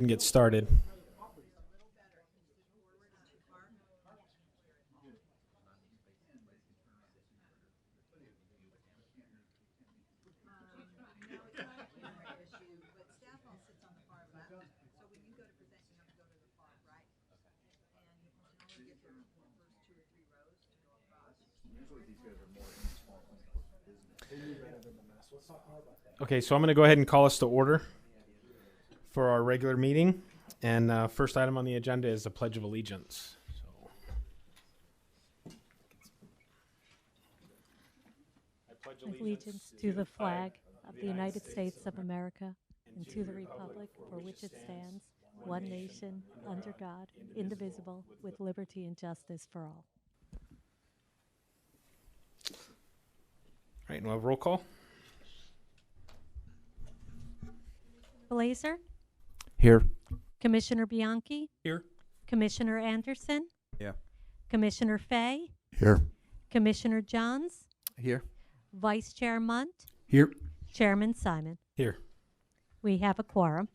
And get started. Okay, so I'm going to go ahead and call us to order for our regular meeting. And first item on the agenda is the Pledge of Allegiance. I pledge Allegiance to the flag of the United States of America and to the republic for which it stands, one nation, under God, indivisible, with liberty and justice for all. All right, and we'll have roll call. Blazer, Here. Commissioner Bianchi, Here. Commissioner Anderson, Yeah. Commissioner Fay, Here. Commissioner Johns, Here. Vice Chair Munt, Here. Chairman Simon. Here. We have a quorum.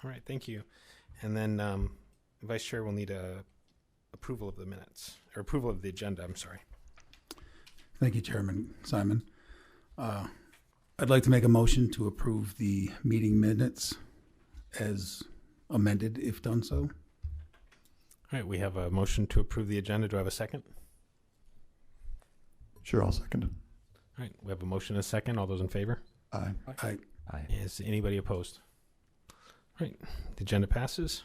All right, thank you. And then Vice Chair will need approval of the minutes, or approval of the agenda, I'm sorry. Thank you, Chairman Simon. I'd like to make a motion to approve the meeting minutes as amended, if done so. All right, we have a motion to approve the agenda. Do I have a second? Sure, I'll second it. All right, we have a motion and a second. All those in favor? Aye. Aye. Aye. Is anybody opposed? All right, the agenda passes.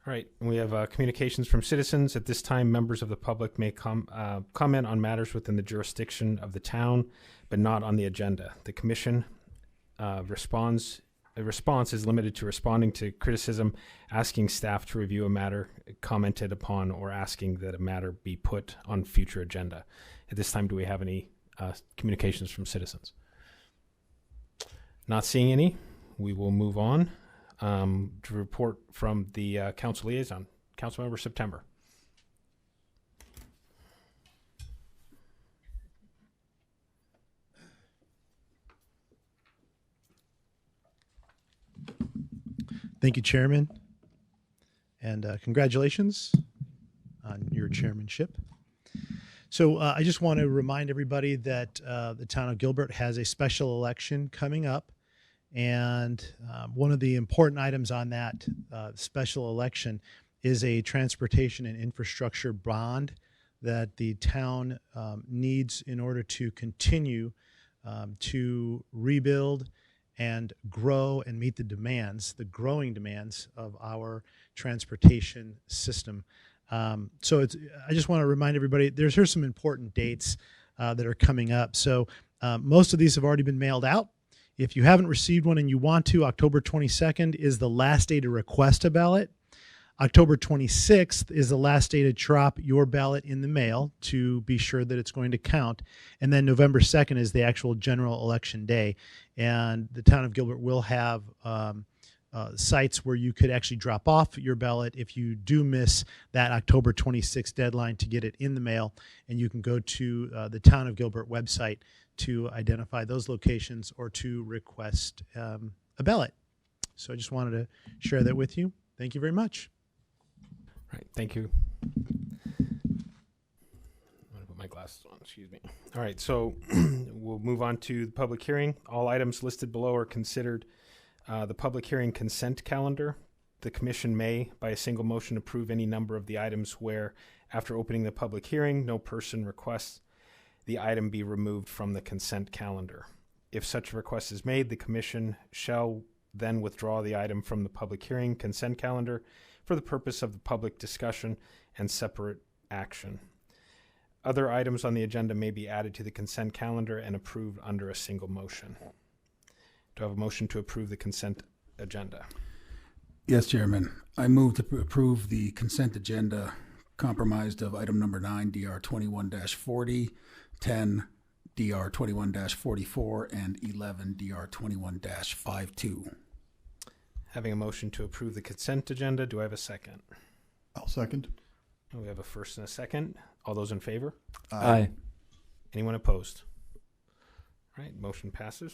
All right, and we have communications from citizens. At this time, members of the public may comment on matters within the jurisdiction of the town, but not on the agenda. The commission response is limited to responding to criticism, asking staff to review a matter commented upon, or asking that a matter be put on future agenda. At this time, do we have any communications from citizens? Not seeing any, we will move on to report from the council liaison, Councilmember September. Thank you, Chairman, and congratulations on your chairmanship. So I just want to remind everybody that the town of Gilbert has a special election coming up, and one of the important items on that special election is a transportation and infrastructure bond that the town needs in order to continue to rebuild and grow and meet the demands, the growing demands of our transportation system. So I just want to remind everybody, here's some important dates that are coming up. So most of these have already been mailed out. If you haven't received one and you want to, October 22nd is the last day to request a ballot. October 26th is the last day to drop your ballot in the mail to be sure that it's going to count. And then November 2nd is the actual general election day. And the town of Gilbert will have sites where you could actually drop off your ballot if you do miss that October 26th deadline to get it in the mail. And you can go to the Town of Gilbert website to identify those locations or to request a ballot. So I just wanted to share that with you. Thank you very much. All right, thank you. I'm going to put my glasses on, excuse me. All right, so we'll move on to the public hearing. All items listed below are considered the public hearing consent calendar. The commission may, by a single motion, approve any number of the items where, after opening the public hearing, no person requests the item be removed from the consent calendar. If such a request is made, the commission shall then withdraw the item from the public hearing consent calendar for the purpose of the public discussion and separate action. Other items on the agenda may be added to the consent calendar and approved under a single motion. Do I have a motion to approve the consent agenda? Yes, Chairman. I move to approve the consent agenda comprised of item number 9, DR 21-40, 10, DR 21-44, and 11, DR 21-52. Having a motion to approve the consent agenda, do I have a second? I'll second. We have a first and a second. All those in favor? Aye. Anyone opposed? All right, motion passes.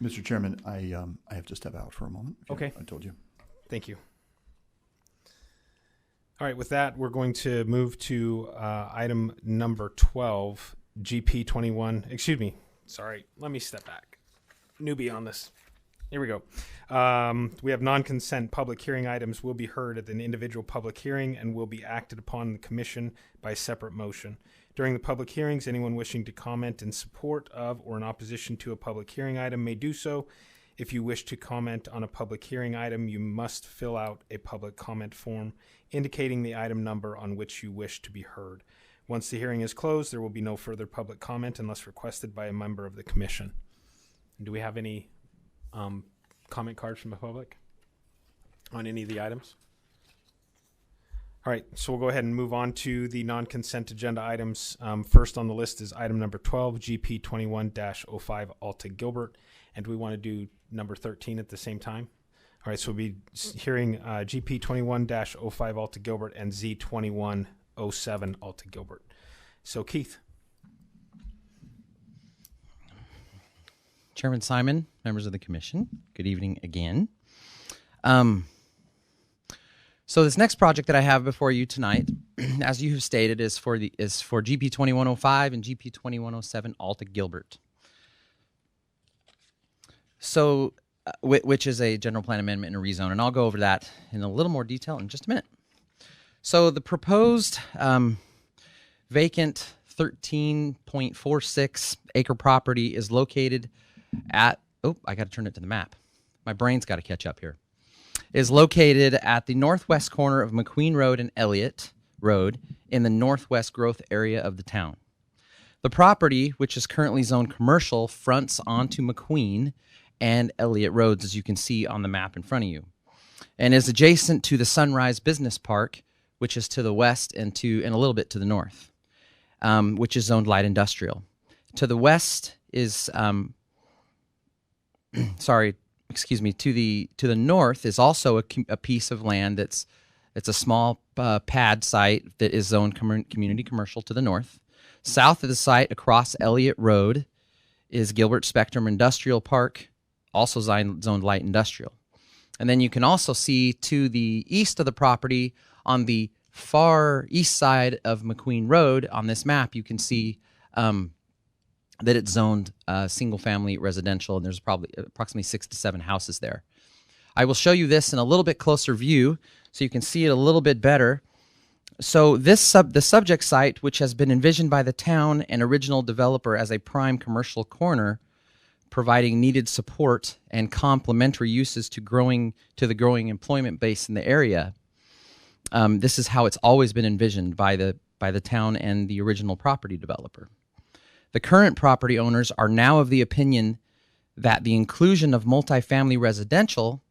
Mr. Chairman, I have to step out for a moment. Okay. I told you. Thank you. All right, with that, we're going to move to item number 12, GP 21. Excuse me. Sorry. Let me step back. Newbie on this. Here we go. We have non-consent public hearing items will be heard at an individual public hearing and will be acted upon in the commission by separate motion. During the public hearings, anyone wishing to comment in support of or in opposition to a public hearing item may do so. If you wish to comment on a public hearing item, you must fill out a public comment form indicating the item number on which you wish to be heard. Once the hearing is closed, there will be no further public comment unless requested by a member of the commission. Do we have any comment cards from the public on any of the items? All right, so we'll go ahead and move on to the non-consent agenda items. First on the list is item number 12, GP 21-05 Alta Gilbert. And do we want to do number 13 at the same time? All right, so we'll be hearing GP 21-05 Alta Gilbert and Z 2107 Alta Gilbert. So Keith. Chairman Simon, members of the commission, good evening again. So this next project that I have before you tonight, as you have stated, is for GP 2105 and GP 2107 Alta Gilbert. So, which is a general plan amendment and a rezone, and I'll go over that in a little more detail in just a minute. So the proposed vacant 13.46 acre property is located at, I got to turn it to the map. My brain's got to catch up here. Is located at the northwest corner of McQueen Road and Elliott Road in the northwest growth area of the town. The property, which is currently zoned commercial, fronts onto McQueen and Elliott Roads, as you can see on the map in front of you, and is adjacent to the Sunrise Business Park, which is to the west and a little bit to the north, which is zoned light industrial. To the west is, to the north is also a piece of land it's a small pad site that is zoned community commercial to the north. South of the site, across Elliott Road, is Gilbert Spectrum Industrial Park, also zoned light industrial. And then you can also see to the east of the property, on the far east side of McQueen Road, on this map, you can see that it's zoned single-family residential, and there's probably approximately 6 to 7 houses there. I will show you this in a little bit closer view so you can see it a little bit better. So the subject site, which has been envisioned by the town and original developer as a prime commercial corner, providing needed support and complementary uses to the growing employment base in the area. This is how it's always been envisioned by the town and the original property developer. The current property owners are now of the opinion that the inclusion of multifamily residential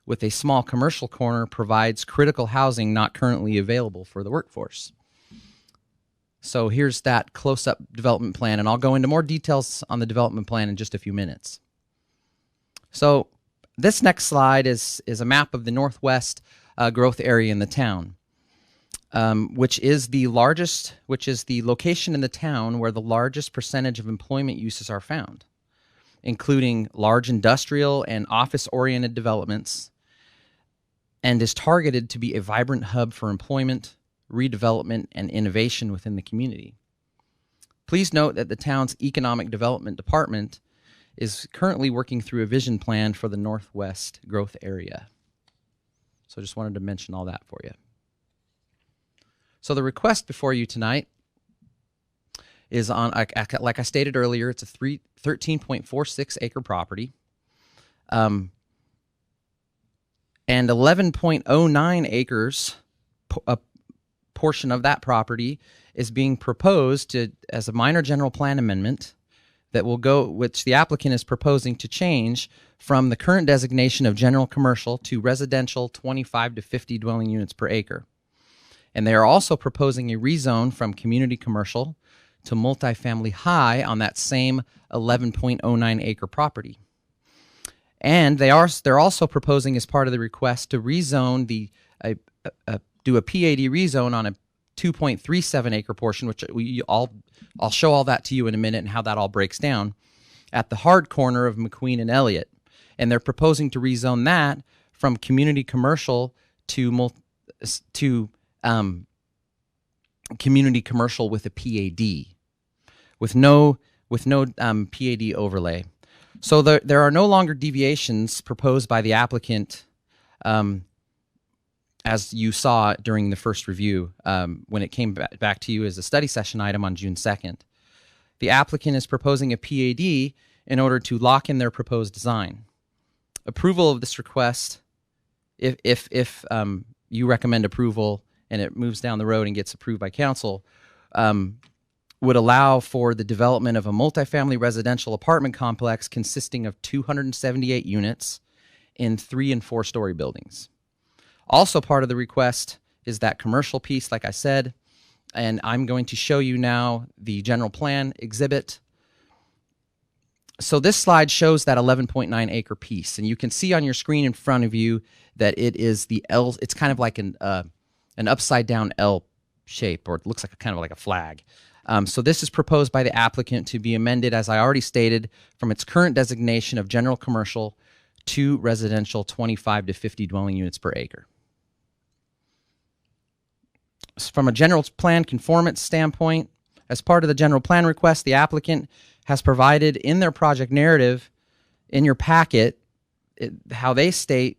with a small commercial corner provides critical housing not currently available for the workforce. So here's that close-up development plan, and I'll go into more details on the development plan in just a few minutes. So this next slide is a map of the northwest growth area in the town, which is the location in the town where the largest percentage of employment uses are found, including large industrial and office-oriented developments, and is targeted to be a vibrant hub for employment, redevelopment, and innovation within the community. Please note that the town's Economic Development Department is currently working through a vision plan for the northwest growth area. So just wanted to mention all that for you. So the request before you tonight is on, like I stated earlier, it's a 13.46 acre property. And 11.09 acres, a portion of that property, is being proposed as a minor general plan amendment which the applicant is proposing to change from the current designation of general commercial to residential 25 to 50 dwelling units per acre. And they are also proposing a rezone from community commercial to multifamily high on that same 11.09 acre property. And they're also proposing, as part of the request, to rezone do a PAD rezone on a 2.37 acre portion, which I'll show all that to you in a minute and how that all breaks down. at the hard corner of McQueen and Elliott, and they're proposing to rezone that from community commercial to community commercial with a PAD, with no PAD overlay. So there are no longer deviations proposed by the applicant, as you saw during the first review when it came back to you as a study session item on June 2nd. The applicant is proposing a PAD in order to lock in their proposed design. Approval of this request, if you recommend approval and it moves down the road and gets approved by council, would allow for the development of a multifamily residential apartment complex consisting of 278 units in 3- and 4-story buildings. Also part of the request is that commercial piece, like I said, and I'm going to show you now the general plan exhibit. So this slide shows that 11.9 acre piece, and you can see on your screen in front of you that it is the L. It's kind of like an upside down L shape, or it looks like kind of like a flag. So this is proposed by the applicant to be amended, as I already stated, from its current designation of general commercial to residential 25 to 50 dwelling units per acre. From a general plan conformance standpoint, as part of the general plan request, the applicant has provided in their project narrative in your packet how they state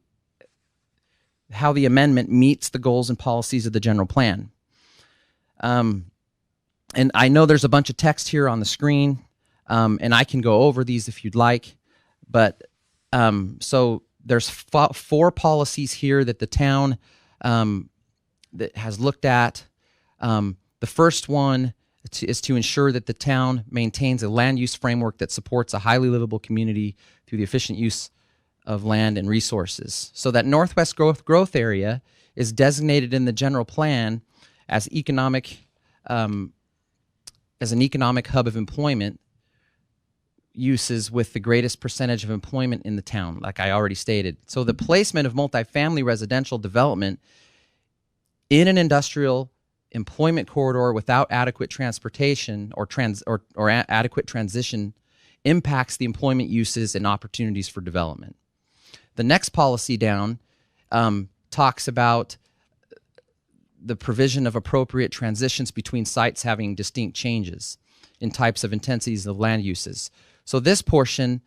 how the amendment meets the goals and policies of the general plan. And I know there's a bunch of text here on the screen, and I can go over these if you'd like, but so there's 4 policies here that the town that has looked at. The first one is to ensure that the town maintains a land use framework that supports a highly livable community through the efficient use of land and resources. So that Northwest growth area is designated in the general plan as an economic hub of employment uses with the greatest percentage of employment in the town, like I already stated. So the placement of multifamily residential development in an industrial employment corridor without adequate transportation or adequate transition impacts the employment uses and opportunities for development. The next policy down talks about the provision of appropriate transitions between sites having distinct changes in types of intensities of land uses. So this portion,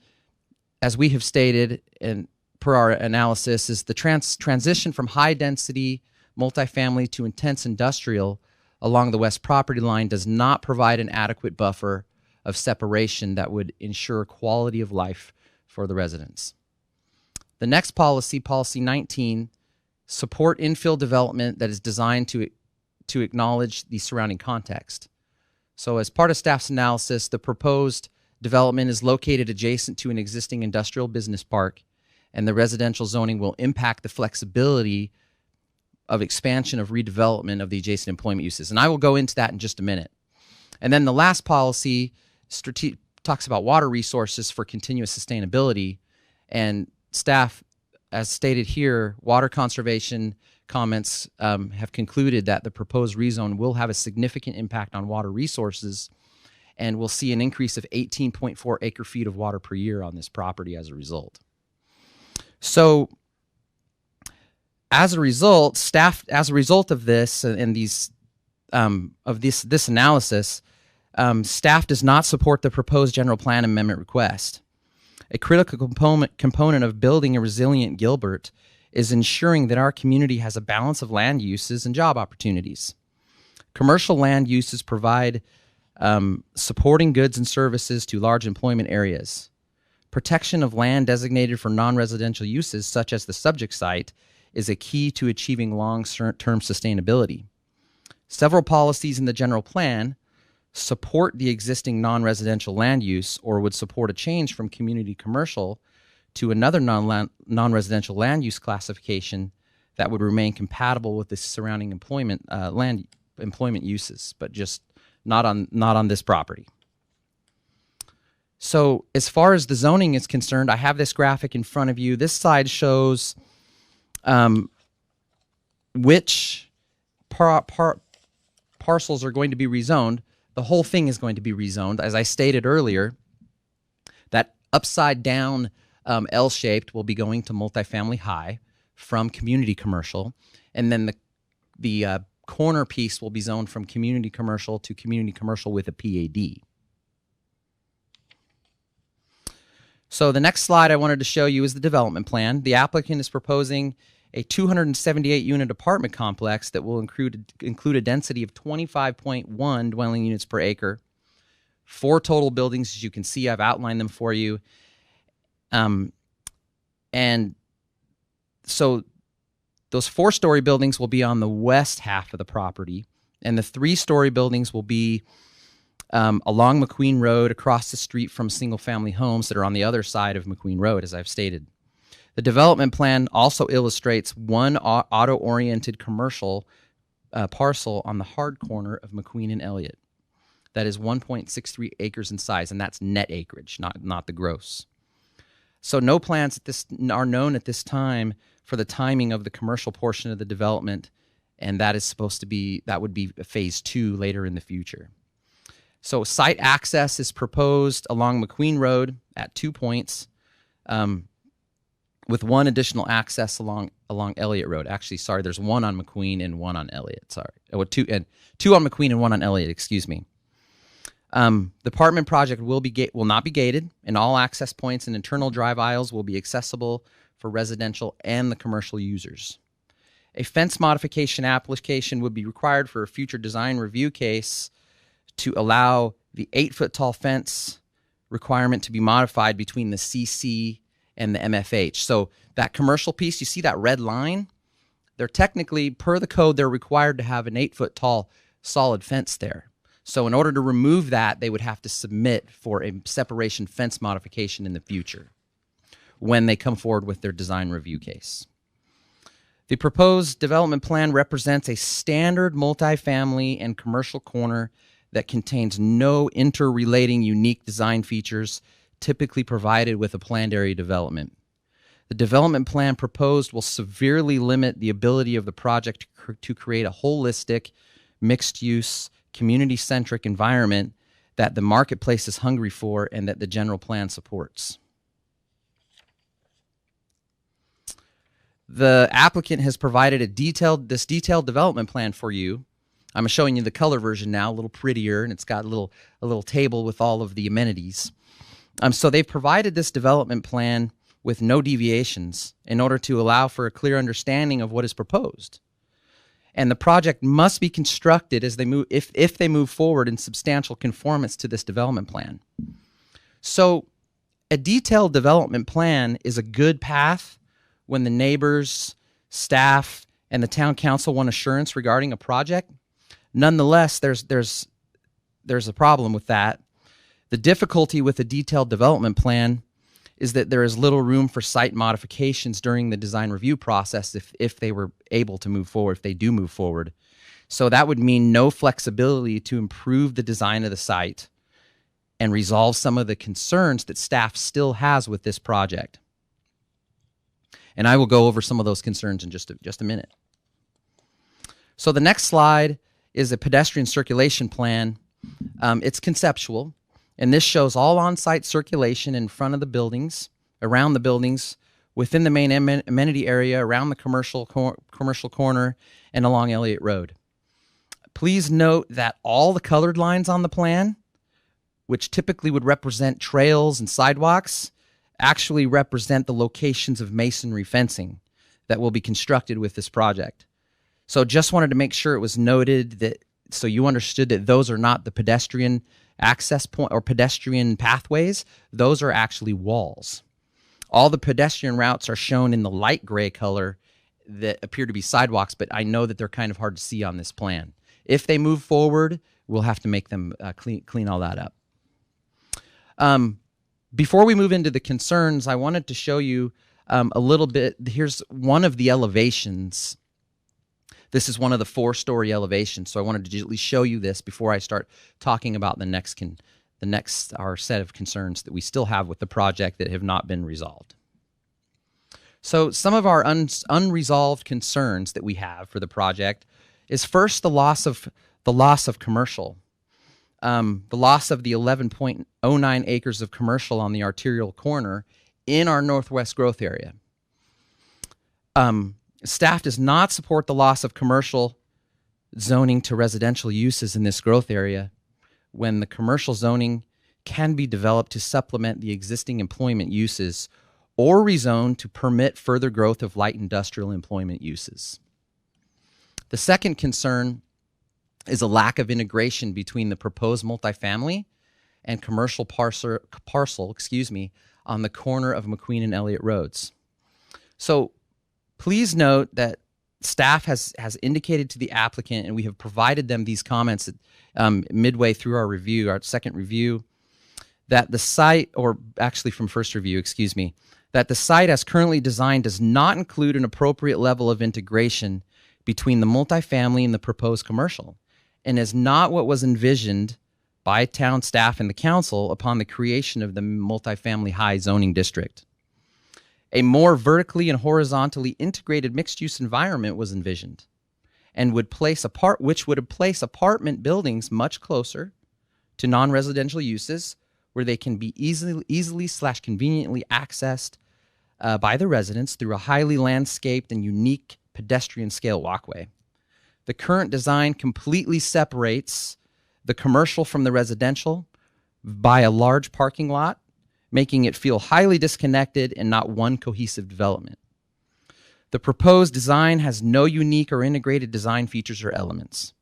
as we have stated and per our analysis, is the transition from high density multifamily to intense industrial along the west property line does not provide an adequate buffer of separation that would ensure quality of life for the residents. The next policy, policy 19, support infill development that is designed to acknowledge the surrounding context. So as part of staff's analysis, the proposed development is located adjacent to an existing industrial business park, and the residential zoning will impact the flexibility of expansion of redevelopment of the adjacent employment uses. And I will go into that in just a minute. And then the last policy talks about water resources for continuous sustainability, and staff, as stated here, water conservation comments have concluded that the proposed rezone will have a significant impact on water resources, and we'll see an increase of 18.4 acre feet of water per year on this property as a result. So as a result, staff, as a result of this and these this analysis, staff does not support the proposed general plan amendment request. A critical component of building a resilient Gilbert is ensuring that our community has a balance of land uses and job opportunities. Commercial land uses provide supporting goods and services to large employment areas. Protection of land designated for non-residential uses, such as the subject site, is a key to achieving long-term sustainability. Several policies in the general plan support the existing non-residential land use or would support a change from community commercial to another non-residential land use classification that would remain compatible with the surrounding employment uses, but just not on this property. So as far as the zoning is concerned, I have this graphic in front of you. This slide shows which parcels are going to be rezoned. The whole thing is going to be rezoned. As I stated earlier, that upside down L-shaped will be going to multifamily high from community commercial, and then the corner piece will be zoned from community commercial to community commercial with a PAD. So the next slide I wanted to show you is the development plan. The applicant is proposing a 278 unit apartment complex that will include a density of 25.1 dwelling units per acre. 4 total buildings, as you can see, I've outlined them for you. And so those 4-story buildings will be on the west half of the property, and the 3-story buildings will be along McQueen Road across the street from single-family homes that are on the other side of McQueen Road, as I've stated. The development plan also illustrates one auto-oriented commercial parcel on the hard corner of McQueen and Elliott. That is 1.63 acres in size, and that's net acreage, not the gross. So no plans are known at this time for the timing of the commercial portion of the development, and that would be phase 2 later in the future. So site access is proposed along McQueen Road at 2 points, with one additional access along Elliott Road. Actually, sorry, there's one on McQueen and one on Elliott. Sorry, two on McQueen and one on Elliott. Excuse me. The apartment project will not be gated, and all access points and internal drive aisles will be accessible for residential and the commercial users. A fence modification application would be required for a future design review case to allow the 8-foot tall fence requirement to be modified between the CC and the MFH. So that commercial piece, you see that red line? They're technically, per the code, they're required to have an 8-foot tall solid fence there. So in order to remove that, they would have to submit for a separation fence modification in the future when they come forward with their design review case. The proposed development plan represents a standard multifamily and commercial corner that contains no interrelating unique design features typically provided with a planned area development. The development plan proposed will severely limit the ability of the project to create a holistic, mixed-use, community-centric environment that the marketplace is hungry for and that the general plan supports. The applicant has provided this detailed development plan for you. I'm showing you the color version now, a little prettier, and it's got a little table with all of the amenities. So they've provided this development plan with no deviations in order to allow for a clear understanding of what is proposed. And the project must be constructed as they move, if they move forward in substantial conformance to this development plan. So a detailed development plan is a good path when the neighbors, staff, and the town council want assurance regarding a project. Nonetheless, there's a problem with that. The difficulty with a detailed development plan is that there is little room for site modifications during the design review process if they were able to move forward, if they do move forward. So that would mean no flexibility to improve the design of the site and resolve some of the concerns that staff still has with this project. And I will go over some of those concerns in just a minute. So the next slide is a pedestrian circulation plan. It's conceptual, and this shows all on-site circulation in front of the buildings, around the buildings, within the main amenity area, around the commercial corner, and along Elliott Road. Please note that all the colored lines on the plan, which typically would represent trails and sidewalks, actually represent the locations of masonry fencing that will be constructed with this project. So just wanted to make sure it was noted that, so you understood that those are not the pedestrian access point or pedestrian pathways. Those are actually walls. All the pedestrian routes are shown in the light gray color that appear to be sidewalks, but I know that they're kind of hard to see on this plan. If they move forward, we'll have to make them clean all that up. Before we move into the concerns, I wanted to show you a little bit. Here's one of the elevations. This is one of the 4-story elevations, so I wanted to at least show you this before I start talking about the next our set of concerns that we still have with the project that have not been resolved. So some of our unresolved concerns that we have for the project is first the loss of commercial. the loss of the 11.09 acres of commercial on the arterial corner in our northwest growth area. Staff does not support the loss of commercial zoning to residential uses in this growth area when the commercial zoning can be developed to supplement the existing employment uses or rezone to permit further growth of light industrial employment uses. The second concern is a lack of integration between the proposed multifamily and commercial parcel on the corner of McQueen and Elliott Roads. So please note that staff has indicated to the applicant, and we have provided them these comments midway through our review, our second review, that the site, or actually from first review, excuse me, that the site as currently designed does not include an appropriate level of integration between the multifamily and the proposed commercial, and is not what was envisioned by town staff and the council upon the creation of the multifamily high zoning district. A more vertically and horizontally integrated mixed-use environment was envisioned, and would place apartment buildings much closer to non-residential uses, where they can be easily/conveniently accessed by the residents through a highly landscaped and unique pedestrian scale walkway. The current design completely separates the commercial from the residential by a large parking lot, making it feel highly disconnected and not one cohesive development. The proposed design has no unique or integrated design features or elements.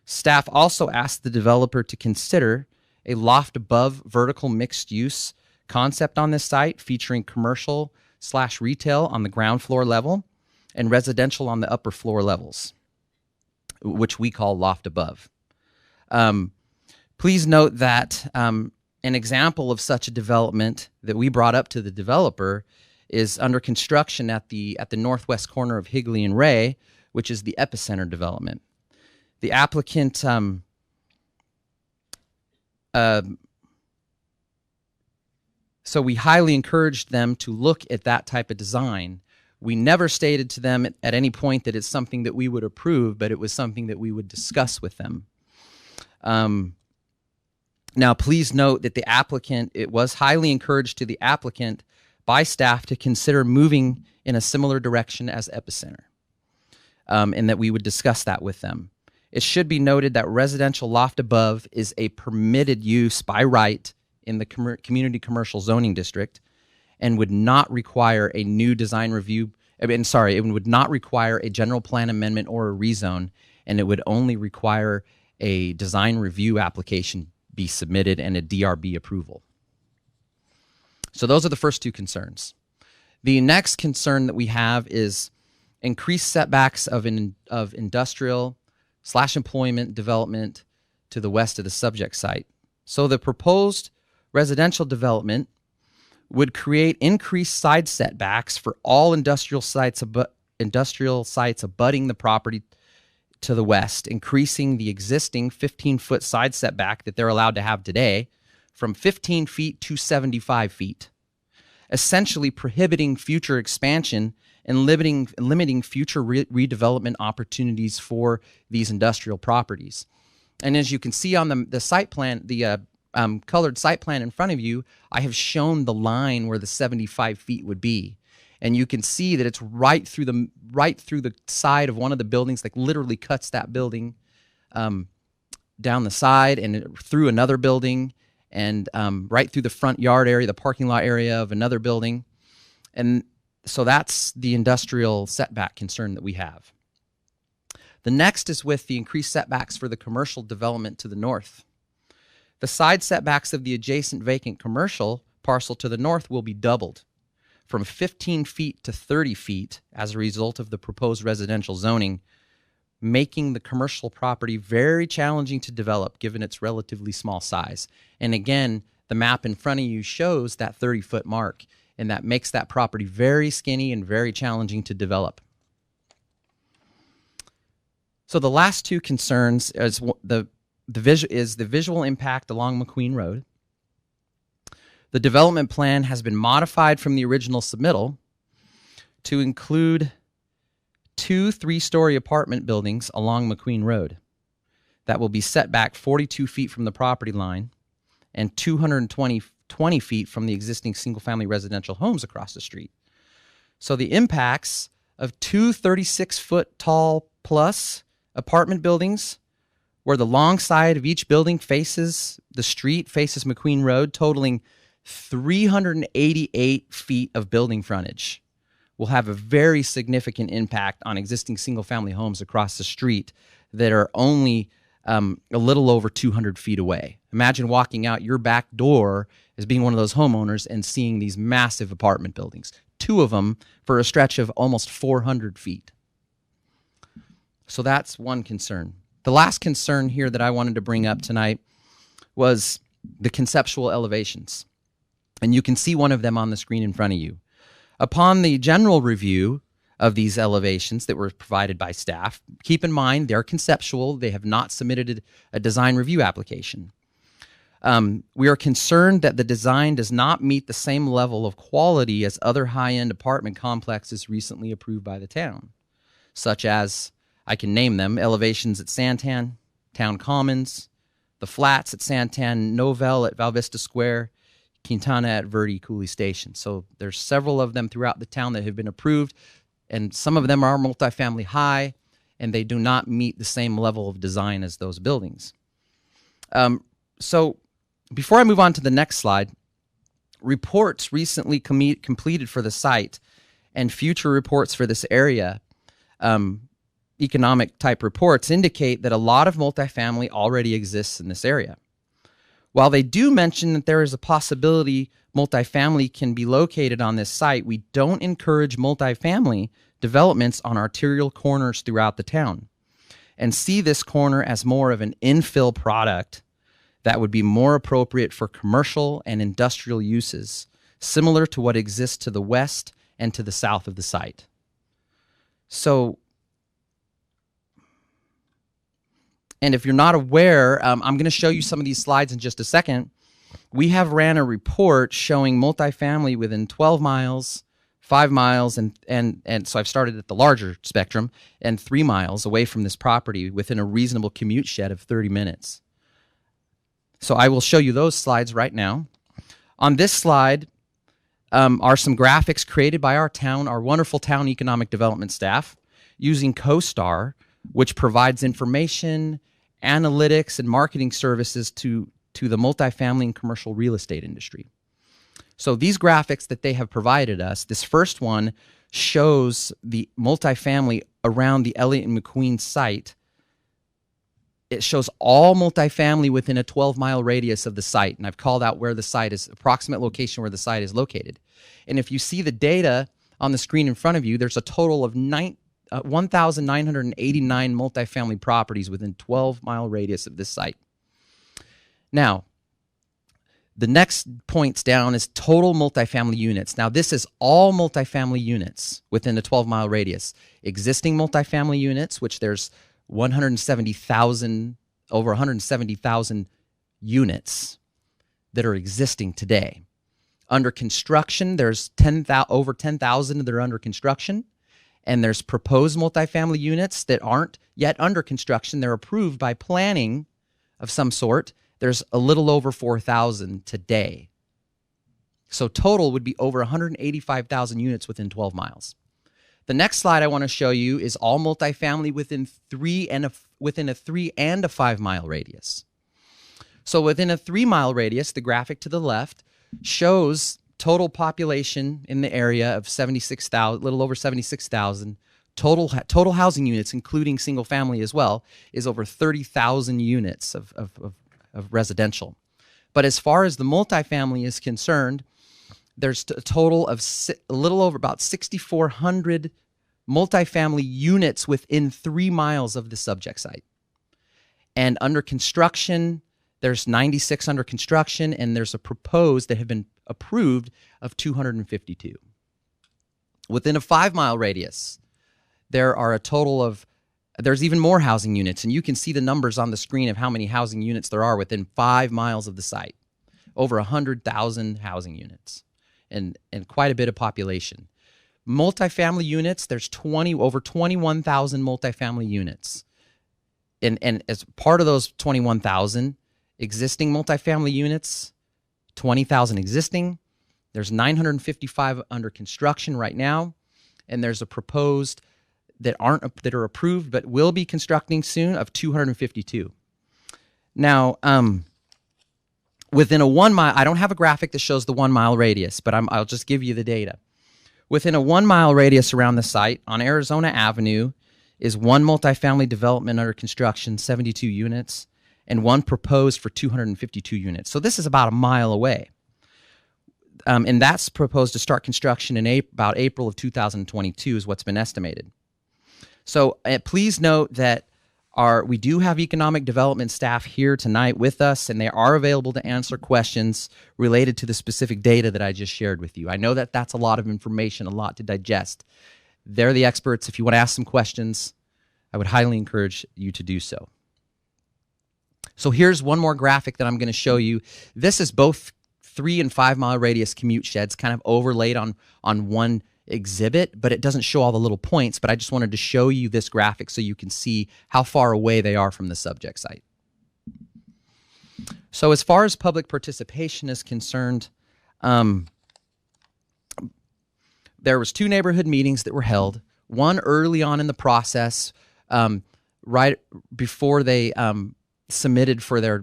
Staff also asked the developer to consider a loft above vertical mixed use concept on this site, featuring commercial/retail on the ground floor level and residential on the upper floor levels, which we call loft above. Please note that an example of such a development that we brought up to the developer is under construction at the northwest corner of Higley and Ray, which is the Epicenter development. The applicant so we highly encouraged them to look at that type of design. We never stated to them at any point that it's something that we would approve, but it was something that we would discuss with them. Now, please note that it was highly encouraged to the applicant by staff to consider moving in a similar direction as Epicenter, and that we would discuss that with them. It should be noted that residential loft above is a permitted use by right in the community commercial zoning district, and would not require a new design review. It would not require a general plan amendment or a rezone, and it would only require a design review application be submitted and a DRB approval. So those are the first two concerns. The next concern that we have is increased setbacks of industrial/employment development to the west of the subject site. So the proposed residential development would create increased side setbacks for all industrial sites abutting the property to the west, increasing the existing 15-foot side setback that they're allowed to have today from 15 feet to 75 feet, essentially prohibiting future expansion and limiting future redevelopment opportunities for these industrial properties. And as you can see on the site plan, the colored site plan in front of you, I have shown the line where the 75 feet would be. And you can see that it's right through the side of one of the buildings, like literally cuts that building down the side and through another building, and right through the front yard area, the parking lot area of another building. And so that's the industrial setback concern that we have. The next is with the increased setbacks for the commercial development to the north. The side setbacks of the adjacent vacant commercial parcel to the north will be doubled from 15 feet to 30 feet as a result of the proposed residential zoning, making the commercial property very challenging to develop given its relatively small size. And again, the map in front of you shows that 30-foot mark, and that makes that property very skinny and very challenging to develop. So the last two concerns is the visual impact along McQueen Road. The development plan has been modified from the original submittal to include 2 3-story apartment buildings along McQueen Road. that will be set back 42 feet from the property line and 220 feet from the existing single-family residential homes across the street. So the impacts of two 36-foot tall plus apartment buildings where the long side of each building faces the street, faces McQueen Road, totaling 388 feet of building frontage, will have a very significant impact on existing single-family homes across the street that are only a little over 200 feet away. Imagine walking out your back door as being one of those homeowners and seeing these massive apartment buildings, two of them for a stretch of almost 400 feet. So that's one concern. The last concern here that I wanted to bring up tonight was the conceptual elevations. And you can see one of them on the screen in front of you. Upon the general review of these elevations that were provided by staff, keep in mind they're conceptual. They have not submitted a design review application. We are concerned that the design does not meet the same level of quality as other high-end apartment complexes recently approved by the town, such as, I can name them, elevations at Santan, Town Commons, the Flats at Santan, Novell at Val Vista Square, Quintana at Verde Cooley Station. So there's several of them throughout the town that have been approved, and some of them are multifamily high, and they do not meet the same level of design as those buildings. So before I move on to the next slide, reports recently completed for the site and future reports for this area, economic type reports, indicate that a lot of multifamily already exists in this area. While they do mention that there is a possibility multifamily can be located on this site, we don't encourage multifamily developments on arterial corners throughout the town and see this corner as more of an infill product that would be more appropriate for commercial and industrial uses, similar to what exists to the west and to the south of the site. So, and if you're not aware, I'm going to show you some of these slides in just a second. We have ran a report showing multifamily within 12 miles, 5 miles, and so I've started at the larger spectrum, and 3 miles away from this property within a reasonable commute shed of 30 minutes. So I will show you those slides right now. On this slide are some graphics created by our wonderful town economic development staff using CoStar, which provides information, analytics, and marketing services to the multifamily and commercial real estate industry. So these graphics that they have provided us, this first one shows the multifamily around the Elliott and McQueen site. It shows all multifamily within a 12-mile radius of the site, and I've called out where the site is, approximate location where the site is located. And if you see the data on the screen in front of you, there's a total of 1,989 multifamily properties within 12-mile radius of this site. Now, the next points down is total multifamily units. Now, this is all multifamily units within a 12-mile radius. Existing multifamily units, which there's over 170,000 units that are existing today. Under construction, there's over 10,000 that are under construction. And there's proposed multifamily units that aren't yet under construction. They're approved by planning of some sort. There's a little over 4,000 today. So total would be over 185,000 units within 12 miles. The next slide I want to show you is all multifamily within a 3 and a 5 mile radius. So within a 3 mile radius, the graphic to the left shows total population in the area of 76,000, little over 76,000. Total housing units, including single family as well, is over 30,000 units of residential. But as far as the multifamily is concerned, there's a total of a little over about 6,400 multifamily units within 3 miles of the subject site. And under construction, there's 96 under construction, and there's a proposed that have been approved of 252. Within a 5 mile radius, there are a total of, there's even more housing units, and you can see the numbers on the screen of how many housing units there are within 5 miles of the site. Over 100,000 housing units and quite a bit of population. Multifamily units, there's over 21,000 multifamily units. and as part of those 21,000 existing multifamily units, 20,000 existing, there's 955 under construction right now, and there's a proposed that are approved but will be constructing soon of 252. Now, within a 1 mile, I don't have a graphic that shows the 1 mile radius, but I'll just give you the data. Within a 1 mile radius around the site on Arizona Avenue is one multifamily development under construction, 72 units, and one proposed for 252 units. So this is about a mile away. And that's proposed to start construction in about April of 2022 is what's been estimated. So please note that we do have economic development staff here tonight with us, and they are available to answer questions related to the specific data that I just shared with you. I know that that's a lot of information, a lot to digest. They're the experts. If you want to ask some questions, I would highly encourage you to do so. So here's one more graphic that I'm going to show you. This is both 3 and 5 mile radius commute sheds kind of overlaid on one exhibit, but it doesn't show all the little points, but I just wanted to show you this graphic so you can see how far away they are from the subject site. So as far as public participation is concerned, there was 2 neighborhood meetings that were held, one early on in the process, right before they submitted for their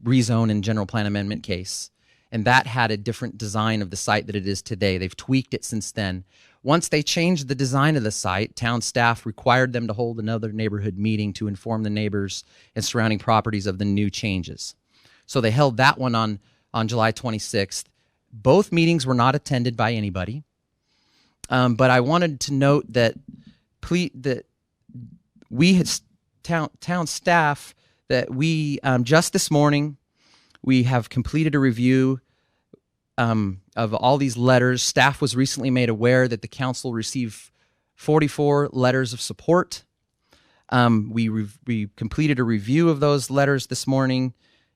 rezone and general plan amendment case. And that had a different design of the site that it is today. They've tweaked it since then. Once they changed the design of the site, town staff required them to hold another neighborhood meeting to inform the neighbors and surrounding properties of the new changes. So they held that one on July 26th. Both meetings were not attended by anybody. But I wanted to note that we had town staff that we just this morning, we have completed a review of all these letters. Staff was recently made aware that the council received 44 letters of support. We completed a review of those letters this morning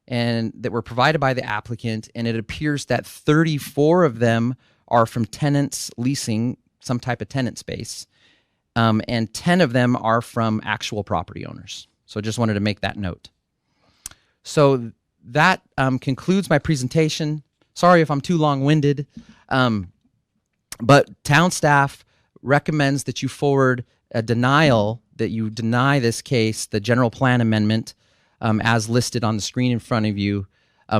and that were provided by the applicant, and it appears that 34 of them are from tenants leasing some type of tenant space, and 10 of them are from actual property owners. So I just wanted to make that note. So that concludes my presentation. Sorry if I'm too long-winded, but town staff recommends that you forward a denial, that you deny this case, the general plan amendment, as listed on the screen in front of you,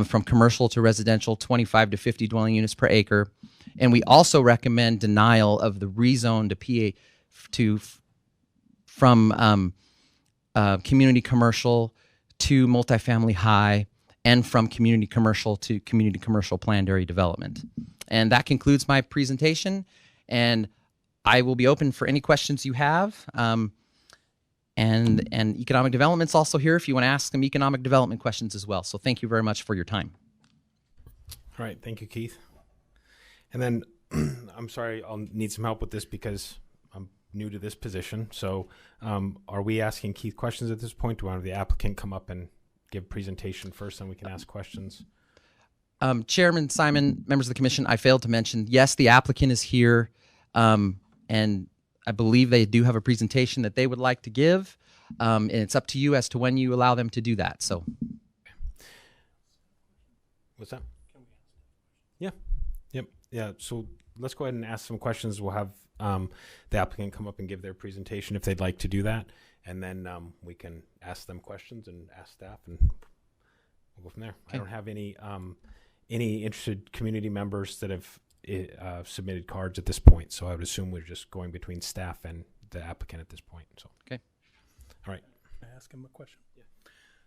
from commercial to residential, 25 to 50 dwelling units per acre. And we also recommend denial of the rezone to from community commercial to multifamily high, and from community commercial to community commercial planned area development. And that concludes my presentation, and I will be open for any questions you have. And economic development's also here if you want to ask them economic development questions as well. So thank you very much for your time. All right, thank you, Keith. And then I'm sorry, I'll need some help with this because I'm new to this position. So are we asking Keith questions at this point? Do we want the applicant come up and give a presentation first, then we can ask questions? Chairman Simon, members of the commission, I failed to mention, yes, the applicant is here, and I believe they do have a presentation that they would like to give, and it's up to you as to when you allow them to do that. So, what's that? Yeah, yep, yeah. So let's go ahead and ask some questions. We'll have the applicant come up and give their presentation if they'd like to do that, and then we can ask them questions and ask staff, and we'll go from there. Okay. I don't have any interested community members that have submitted cards at this point, so I would assume we're just going between staff and the applicant at this point. So okay, all right. Can I ask him a question? Yeah.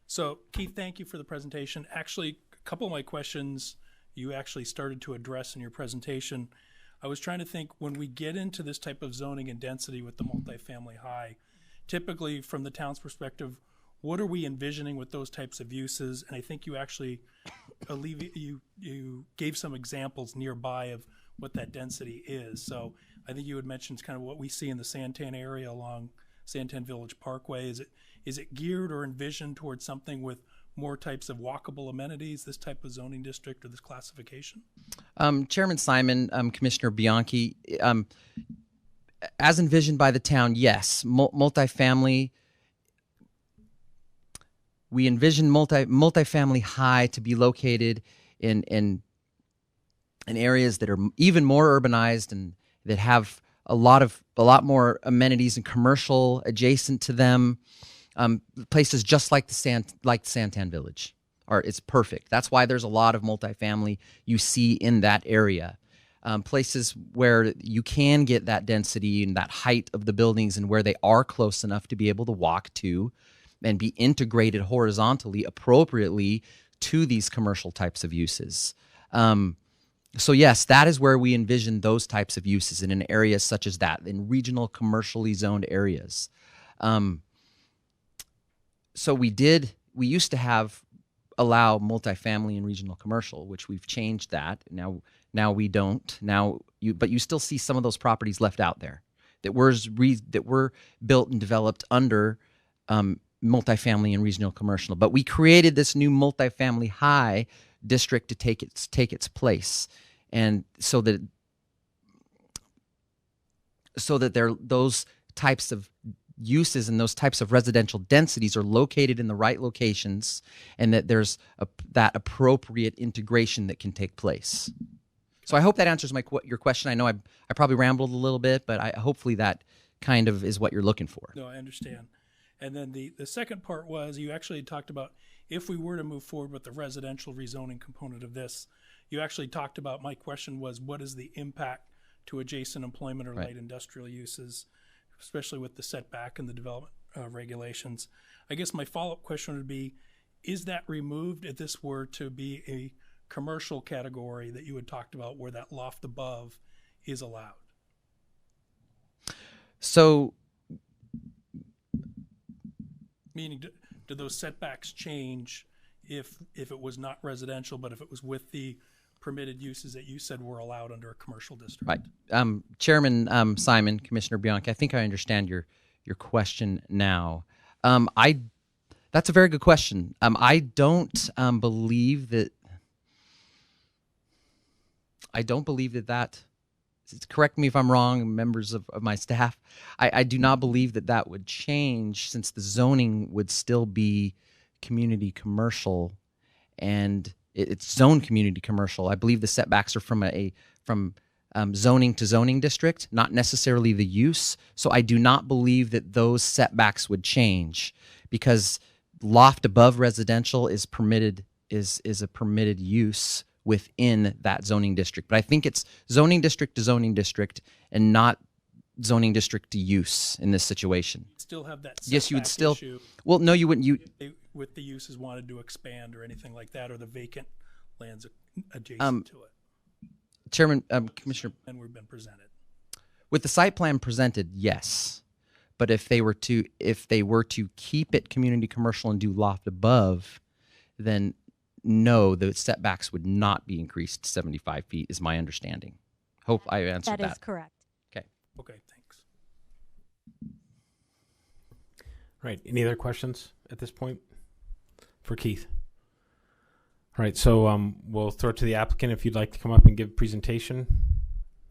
So Keith, thank you for the presentation. Actually, a couple of my questions you actually started to address in your presentation. I was trying to think, when we get into this type of zoning and density with the multifamily high, typically from the town's perspective, what are we envisioning with those types of uses? And I think you actually you gave some examples nearby of what that density is. So I think you had mentioned kind of what we see in the Santan area along Santan Village Parkway. Is it geared or envisioned towards something with more types of walkable amenities, this type of zoning district or this classification? Chairman Simon, Commissioner Bianchi, as envisioned by the town, yes, multifamily we envision multifamily high to be located in areas that are even more urbanized and that have a lot more amenities and commercial adjacent to them. Places just like Santan Village it's perfect. That's why there's a lot of multifamily you see in that area. Places where you can get that density and that height of the buildings, and where they are close enough to be able to walk to and be integrated horizontally appropriately to these commercial types of uses. So yes, that is where we envision those types of uses in an area such as that, in regional commercially zoned areas. So we used to allow multifamily and regional commercial, which we've changed that. Now we don't. But you still see some of those properties left out there that were built and developed under multifamily and regional commercial. But we created this new multifamily high district to take its place, and so that those types of uses and those types of residential densities are located in the right locations, and that there's that appropriate integration that can take place. So I hope that answers your question. I know I probably rambled a little bit, but hopefully that kind of is what you're looking for. No, I understand. And then the second part was, you actually talked about, if we were to move forward with the residential rezoning component of this, you actually talked about, my question was, what is the impact to adjacent employment or light industrial uses, especially with the setback and the development regulations. I guess my follow-up question would be, is that removed if this were to be a commercial category that you had talked about, where that loft above is allowed? So, meaning, do those setbacks change if it was not residential, but if it was with the permitted uses that you said were allowed under a commercial district? Right. Chairman Simon, Commissioner Bianchi, I think I understand your question now. That's a very good question. I don't believe that. Correct me if I'm wrong, members of my staff. I do not believe that would change, since the zoning would still be community commercial, and it's zoned community commercial. I believe the setbacks are from zoning to zoning district, not necessarily the use. So I do not believe that those setbacks would change, because loft above residential is permitted, is a permitted use within that zoning district. But I think it's zoning district to zoning district, and not zoning district to use in this situation. Still have that setback yes, you would still issue. Well, no, you wouldn't. With the uses wanted to expand or anything like that, or the vacant lands adjacent to it. Chairman, Commissioner, and we've been presented with the site plan presented, yes. But if they were to keep it community commercial and do loft above, then no, the setbacks would not be increased to 75 feet, is my understanding. Hope I answered that. That is correct. Okay, thanks. Right. Any other questions at this point for Keith? All right. So we'll throw it to the applicant. If you'd like to come up and give a presentation,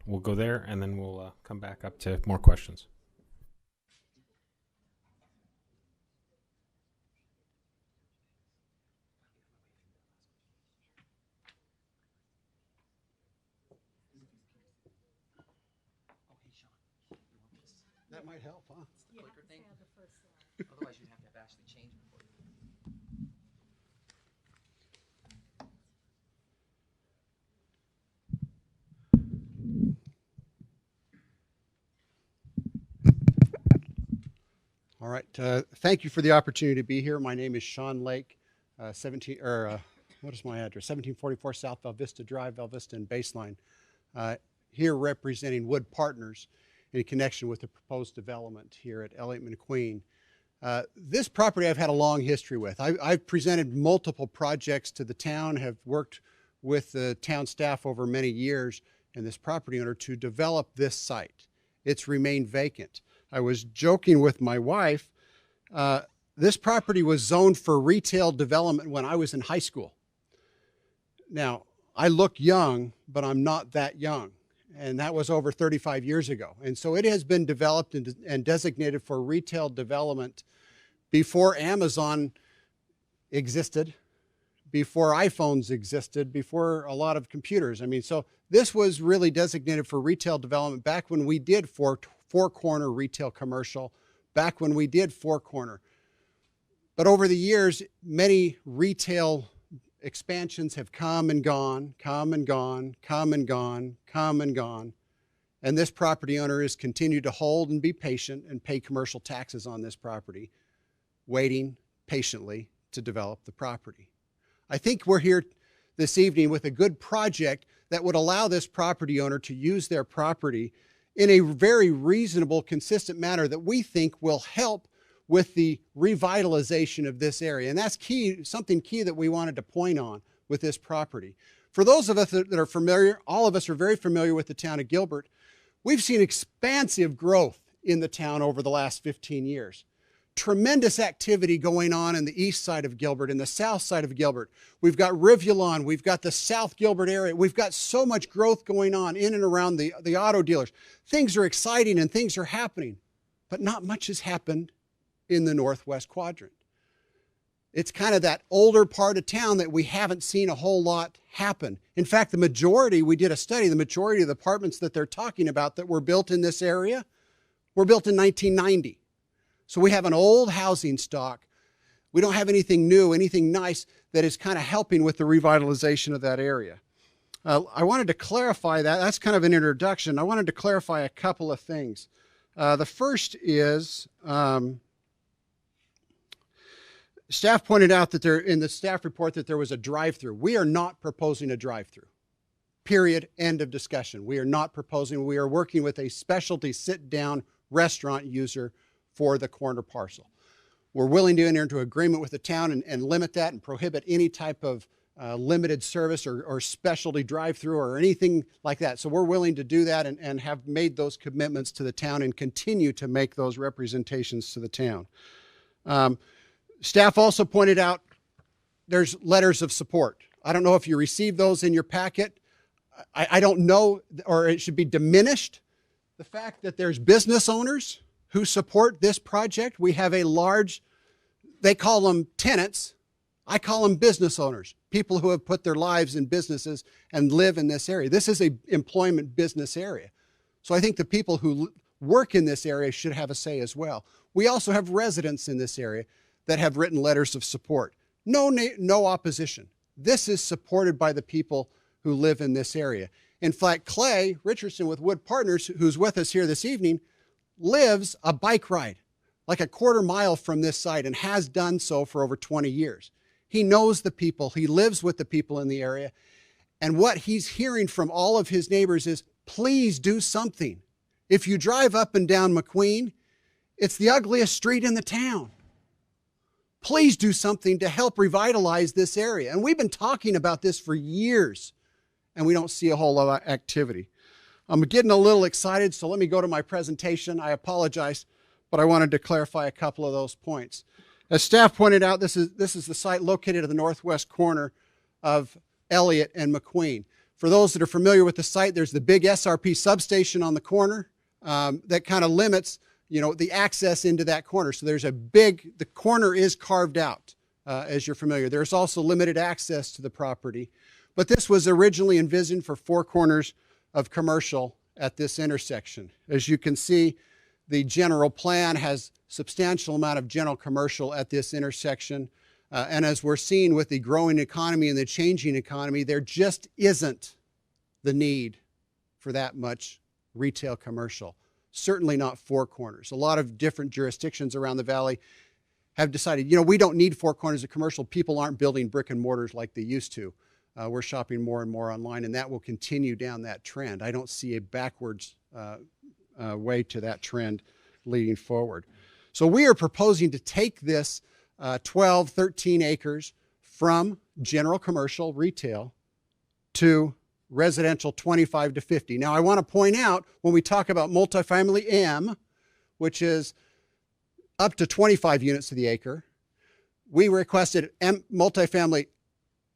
we'll go there, and then we'll come back up to more questions. That might help, huh? Otherwise, you'd have to have Ashley change before. All right. Thank you for the opportunity to be here. My name is Sean Lake. What is my address? 1744 South Val Vista Drive, Val Vista and Baseline. Here representing Wood Partners in connection with the proposed development here at Elliott McQueen. This property I've had a long history with. I've presented multiple projects to the town, have worked with the town staff over many years and this property owner to develop this site. It's remained vacant. I was joking with my wife. This property was zoned for retail development when I was in high school. Now, I look young, but I'm not that young. And that was over 35 years ago. And so it has been developed and designated for retail development before Amazon existed, before iPhones existed, before a lot of computers. I mean, so this was really designated for retail development back when we did four-corner retail commercial, back when we did four-corner. But over the years, many retail expansions have come and gone, come and gone, come and gone, come and gone. And this property owner has continued to hold and be patient and pay commercial taxes on this property, waiting patiently to develop the property. I think we're here this evening with a good project that would allow this property owner to use their property in a very reasonable, consistent manner that we think will help with the revitalization of this area. And that's key, something key that we wanted to point on with this property. For those of us that are familiar, all of us are very familiar with the town of Gilbert. We've seen expansive growth in the town over the last 15 years. Tremendous activity going on in the east side of Gilbert, in the south side of Gilbert. We've got Rivulon, we've got the South Gilbert area. We've got so much growth going on in and around the auto dealers. Things are exciting and things are happening, but not much has happened in the northwest quadrant. It's kind of that older part of town that we haven't seen a whole lot happen. In fact, the majority, we did a study, the majority of the apartments that they're talking about that were built in this area were built in 1990. So we have an old housing stock. We don't have anything new, anything nice that is kind of helping with the revitalization of that area. I wanted to clarify that. That's kind of an introduction. I wanted to clarify a couple of things. The first is, staff pointed out that in the staff report that there was a drive-through. We are not proposing a drive-through. Period. End of discussion. We are not proposing. We are working with a specialty sit-down restaurant user for the corner parcel. We're willing to enter into agreement with the town and limit that and prohibit any type of limited service or specialty drive-through or anything like that. So we're willing to do that and have made those commitments to the town and continue to make those representations to the town. Staff also pointed out there's letters of support. I don't know if you received those in your packet. I don't know, or it should be diminished, the fact that there's business owners who support this project. We have a large, they call them tenants. I call them business owners, people who have put their lives in businesses and live in this area. This is an employment business area. So I think the people who work in this area should have a say as well. We also have residents in this area that have written letters of support. No opposition. This is supported by the people who live in this area. In fact, Clay Richardson with Wood Partners, who's with us here this evening, lives a bike ride, like a quarter mile from this site, and has done so for over 20 years. He knows the people, he lives with the people in the area, and what he's hearing from all of his neighbors is, please do something. If you drive up and down McQueen, it's the ugliest street in the town. Please do something to help revitalize this area. And we've been talking about this for years, and we don't see a whole lot of activity. I'm getting a little excited, so let me go to my presentation. I apologize, but I wanted to clarify a couple of those points. As staff pointed out, this is the site located at the northwest corner of Elliott and McQueen. For those that are familiar with the site, there's the big SRP substation on the corner that kind of limits, the access into that corner. So there's the corner is carved out, as you're familiar. There's also limited access to the property, but this was originally envisioned for four corners of commercial at this intersection. As you can see, the general plan has substantial amount of general commercial at this intersection. And as we're seeing with the growing economy and the changing economy, there just isn't the need for that much retail commercial. Certainly not four corners. A lot of different jurisdictions around the valley have decided, we don't need four corners of commercial. People aren't building brick and mortars like they used to. We're shopping more and more online, and that will continue down that trend. I don't see a backwards way to that trend leading forward. So we are proposing to take this 12, 13 acres from general commercial retail to residential 25 to 50. Now, I want to point out when we talk about multifamily M, which is up to 25 units to the acre, we requested multifamily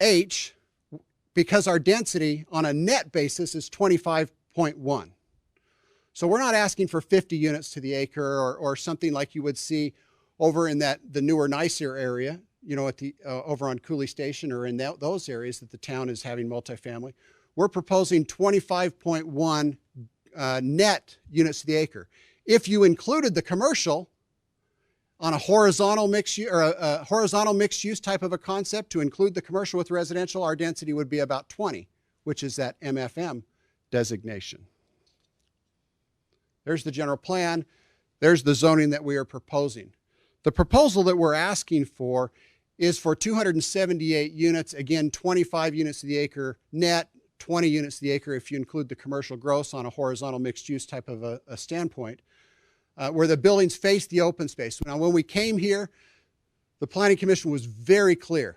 H because our density on a net basis is 25.1. So we're not asking for 50 units to the acre or something like you would see over in the newer, nicer area. you know, at the over on Cooley Station or in those areas that the town is having multifamily. We're proposing 25.1 net units to the acre. If you included the commercial on a horizontal mixed use, or a horizontal mixed use type of a concept, to include the commercial with residential, our density would be about 20, which is that MFM designation. There's the general plan. There's the zoning that we are proposing. The proposal that we're asking for is for 278 units, again, 25 units to the acre net, 20 units to the acre if you include the commercial gross on a horizontal mixed use type of a standpoint, where the buildings face the open space. Now, when we came here, the Planning Commission was very clear.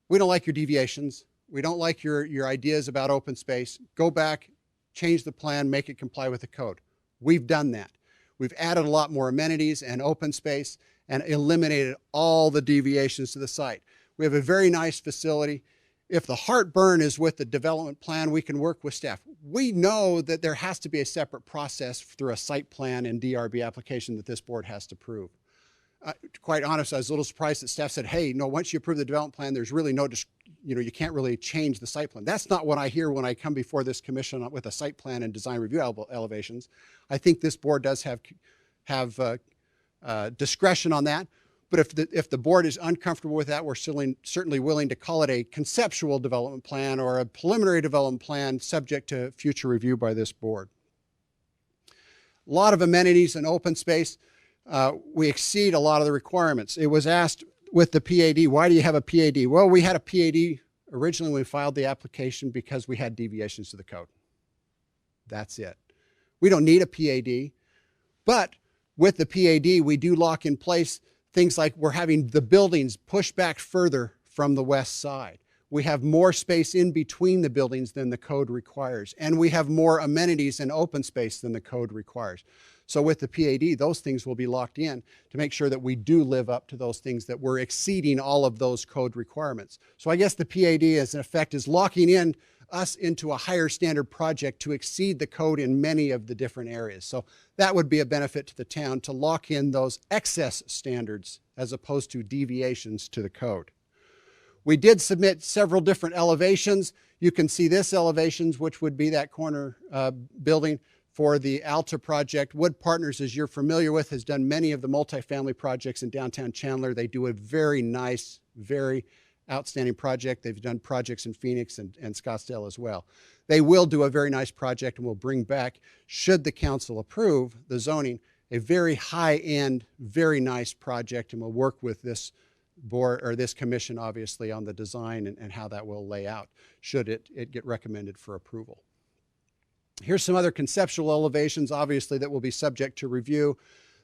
We don't like your deviations. We don't like your ideas about open space. Go back, change the plan, make it comply with the code. We've done that. We've added a lot more amenities and open space and eliminated all the deviations to the site. We have a very nice facility. If the heartburn is with the development plan, we can work with staff. We know that there has to be a separate process through a site plan and DRB application that this board has to approve. Quite honest, I was a little surprised that staff said, hey, no, once you approve the development plan, there's really no, you can't really change the site plan. That's not what I hear when I come before this commission with a site plan and design review elevations. I think this board does have discretion on that. But if the board is uncomfortable with that, we're certainly willing to call it a conceptual development plan or a preliminary development plan subject to future review by this board. A lot of amenities and open space. We exceed a lot of the requirements. It was asked with the PAD, why do you have a PAD? Well, we had a PAD originally when we filed the application because we had deviations to the code. That's it. We don't need a PAD, but with the PAD, we do lock in place things like we're having the buildings pushed back further from the west side. We have more space in between the buildings than the code requires, and we have more amenities and open space than the code requires. So with the PAD, those things will be locked in to make sure that we do live up to those things, that we're exceeding all of those code requirements. So I guess the PAD, as in effect, is locking in us into a higher standard project to exceed the code in many of the different areas. So that would be a benefit to the town, to lock in those excess standards as opposed to deviations to the code. We did submit several different elevations. You can see this elevations, which would be that corner building for the Alta project. Wood Partners, as you're familiar with, has done many of the multifamily projects in downtown Chandler. They do a very nice, very outstanding project. They've done projects in Phoenix and Scottsdale as well. They will do a very nice project and will bring back, should the council approve the zoning, a very high-end, very nice project, and will work with this board or this commission, obviously, on the design and how that will lay out should it get recommended for approval. Here's some other conceptual elevations, obviously, that will be subject to review.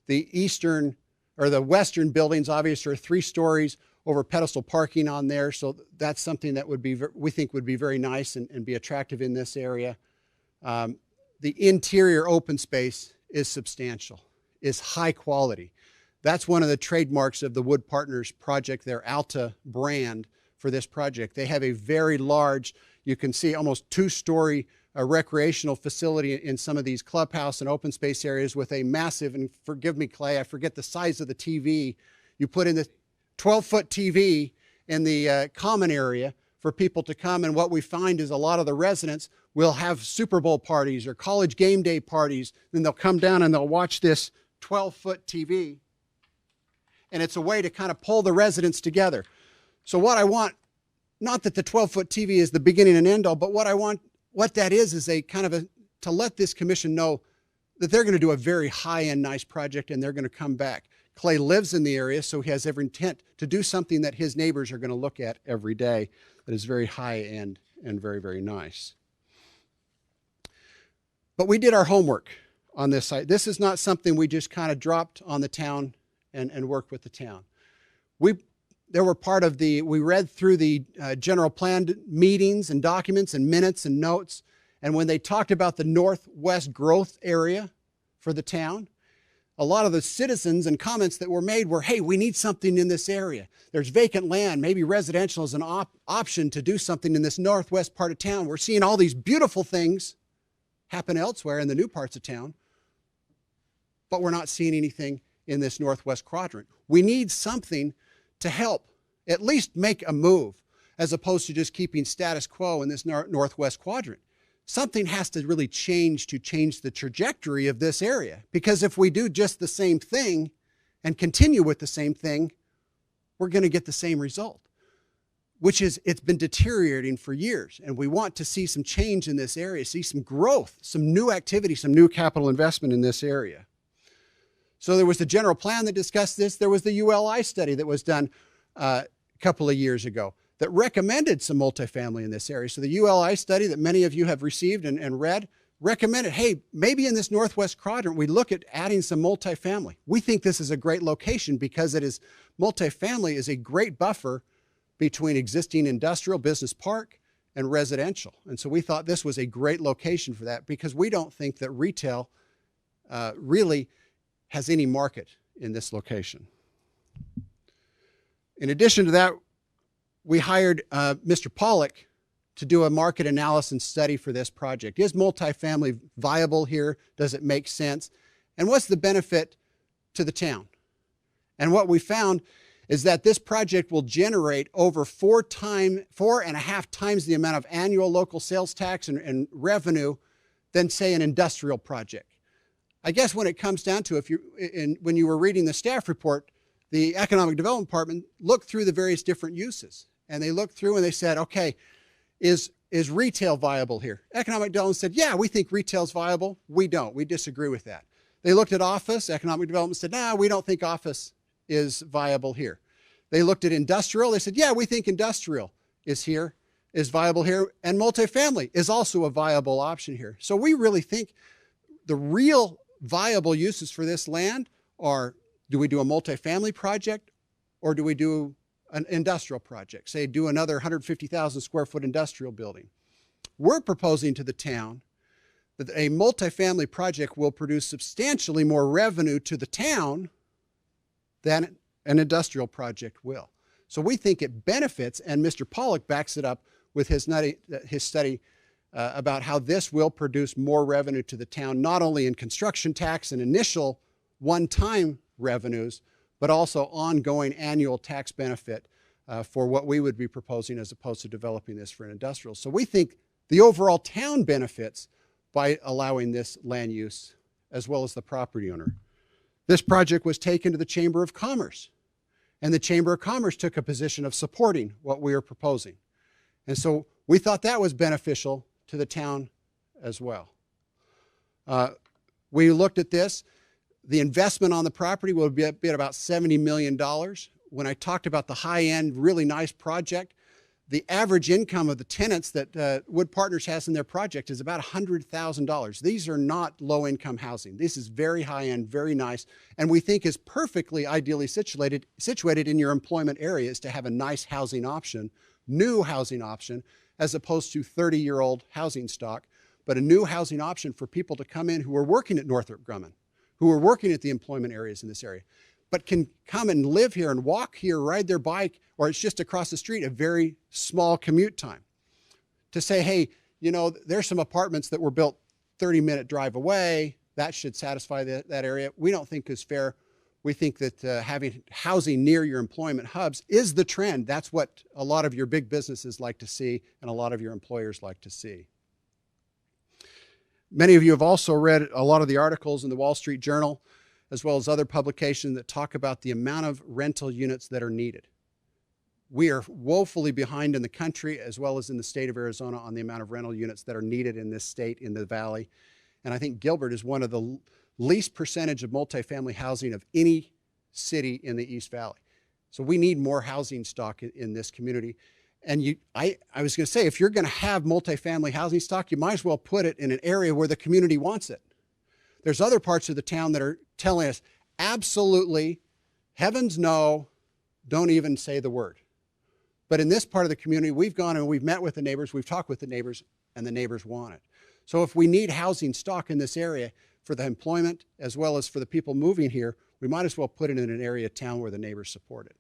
The eastern or the western buildings, obviously, are 3 stories over pedestal parking on there. So that's something that would be, we think would be very nice and be attractive in this area. The interior open space is substantial, is high quality. That's one of the trademarks of the Wood Partners project, their Alta brand for this project. They have a very large, you can see almost 2-story recreational facility in some of these clubhouse and open space areas with a massive, and forgive me, Clay, I forget the size of the TV. You put in the 12-foot TV in the common area for people to come, and what we find is a lot of the residents will have Super Bowl parties or college game day parties, then they'll come down and they'll watch this 12-foot TV, and it's a way to kind of pull the residents together. So what I want, not that the 12-foot TV is the beginning and end all, but what that is a kind of to let this commission know that they're going to do a very high-end nice project and they're going to come back. Clay lives in the area, so he has every intent to do something that his neighbors are going to look at every day that is very high-end and very, very nice. But we did our homework on this site. This is not something we just kind of dropped on the town and worked with the town. We read through the general plan meetings and documents and minutes and notes, and when they talked about the northwest growth area for the town, a lot of the citizens and comments that were made were, hey, we need something in this area. There's vacant land, maybe residential is an option to do something in this northwest part of town. We're seeing all these beautiful things happen elsewhere in the new parts of town, but we're not seeing anything in this northwest quadrant. We need something to help At least make a move, as opposed to just keeping status quo in this northwest quadrant. Something has to really change to change the trajectory of this area. Because if we do just the same thing and continue with the same thing, we're going to get the same result, which is it's been deteriorating for years. And we want to see some change in this area, see some growth, some new activity, some new capital investment in this area. So there was the general plan that discussed this. There was the ULI study that was done a couple of years ago that recommended some multifamily in this area. So the ULI study that many of you have received and read recommended, hey, maybe in this northwest quadrant, we look at adding some multifamily. We think this is a great location because multifamily is a great buffer between existing industrial business park and residential. And so we thought this was a great location for that because we don't think that retail really has any market in this location. In addition to that, we hired Mr. Pollock to do a market analysis study for this project. Is multifamily viable here? Does it make sense? And what's the benefit to the town? And what we found is that this project will generate over 4.5 times the amount of annual local sales tax and revenue than, say, an industrial project. I guess when it comes down to, when you were reading the staff report, the Economic Development Department looked through the various different uses. And they looked through and they said, okay, is retail viable here? Economic Development said, yeah, we think retail's viable. We don't. We disagree with that. They looked at office. Economic Development said, nah, we don't think office is viable here. They looked at industrial. They said, yeah, we think industrial is viable here. And multifamily is also a viable option here. So we really think the real viable uses for this land are, do we do a multifamily project or do we do an industrial project? Say, do another 150,000 square foot industrial building. We're proposing to the town that a multifamily project will produce substantially more revenue to the town than an industrial project will. So we think it benefits, and Mr. Pollock backs it up with his study about how this will produce more revenue to the town, not only in construction tax and initial one-time revenues, but also ongoing annual tax benefit for what we would be proposing as opposed to developing this for an industrial. So we think the overall town benefits by allowing this land use as well as the property owner. This project was taken to the Chamber of Commerce, and the Chamber of Commerce took a position of supporting what we are proposing. And so we thought that was beneficial to the town as well. We looked at this. The investment on the property will be at about $70 million. When I talked about the high-end, really nice project, the average income of the tenants that Wood Partners has in their project is about $100,000. These are not low-income housing. This is very high-end, very nice, and we think is perfectly ideally situated in your employment areas to have a nice housing option, new housing option, as opposed to 30-year-old housing stock, but a new housing option for people to come in who are working at Northrop Grumman, who are working at the employment areas in this area, but can come and live here and walk here, ride their bike, or it's just across the street, a very small commute time. To say, hey, you know, there's some apartments that were built 30-minute drive away, that should satisfy that area. We don't think is fair. We think that having housing near your employment hubs is the trend. That's what a lot of your big businesses like to see and a lot of your employers like to see. Many of you have also read a lot of the articles in the Wall Street Journal, as well as other publications that talk about the amount of rental units that are needed. We are woefully behind in the country, as well as in the state of Arizona, on the amount of rental units that are needed in this state, in the valley. And I think Gilbert is one of the least percentage of multifamily housing of any city in the East Valley. So we need more housing stock in this community. And I was going to say, if you're going to have multifamily housing stock, you might as well put it in an area where the community wants it. There's other parts of the town that are telling us, absolutely, heavens no, don't even say the word. But in this part of the community, we've gone and we've met with the neighbors, we've talked with the neighbors, and the neighbors want it. So if we need housing stock in this area for the employment as well as for the people moving here, we might as well put it in an area of town where the neighbors support it.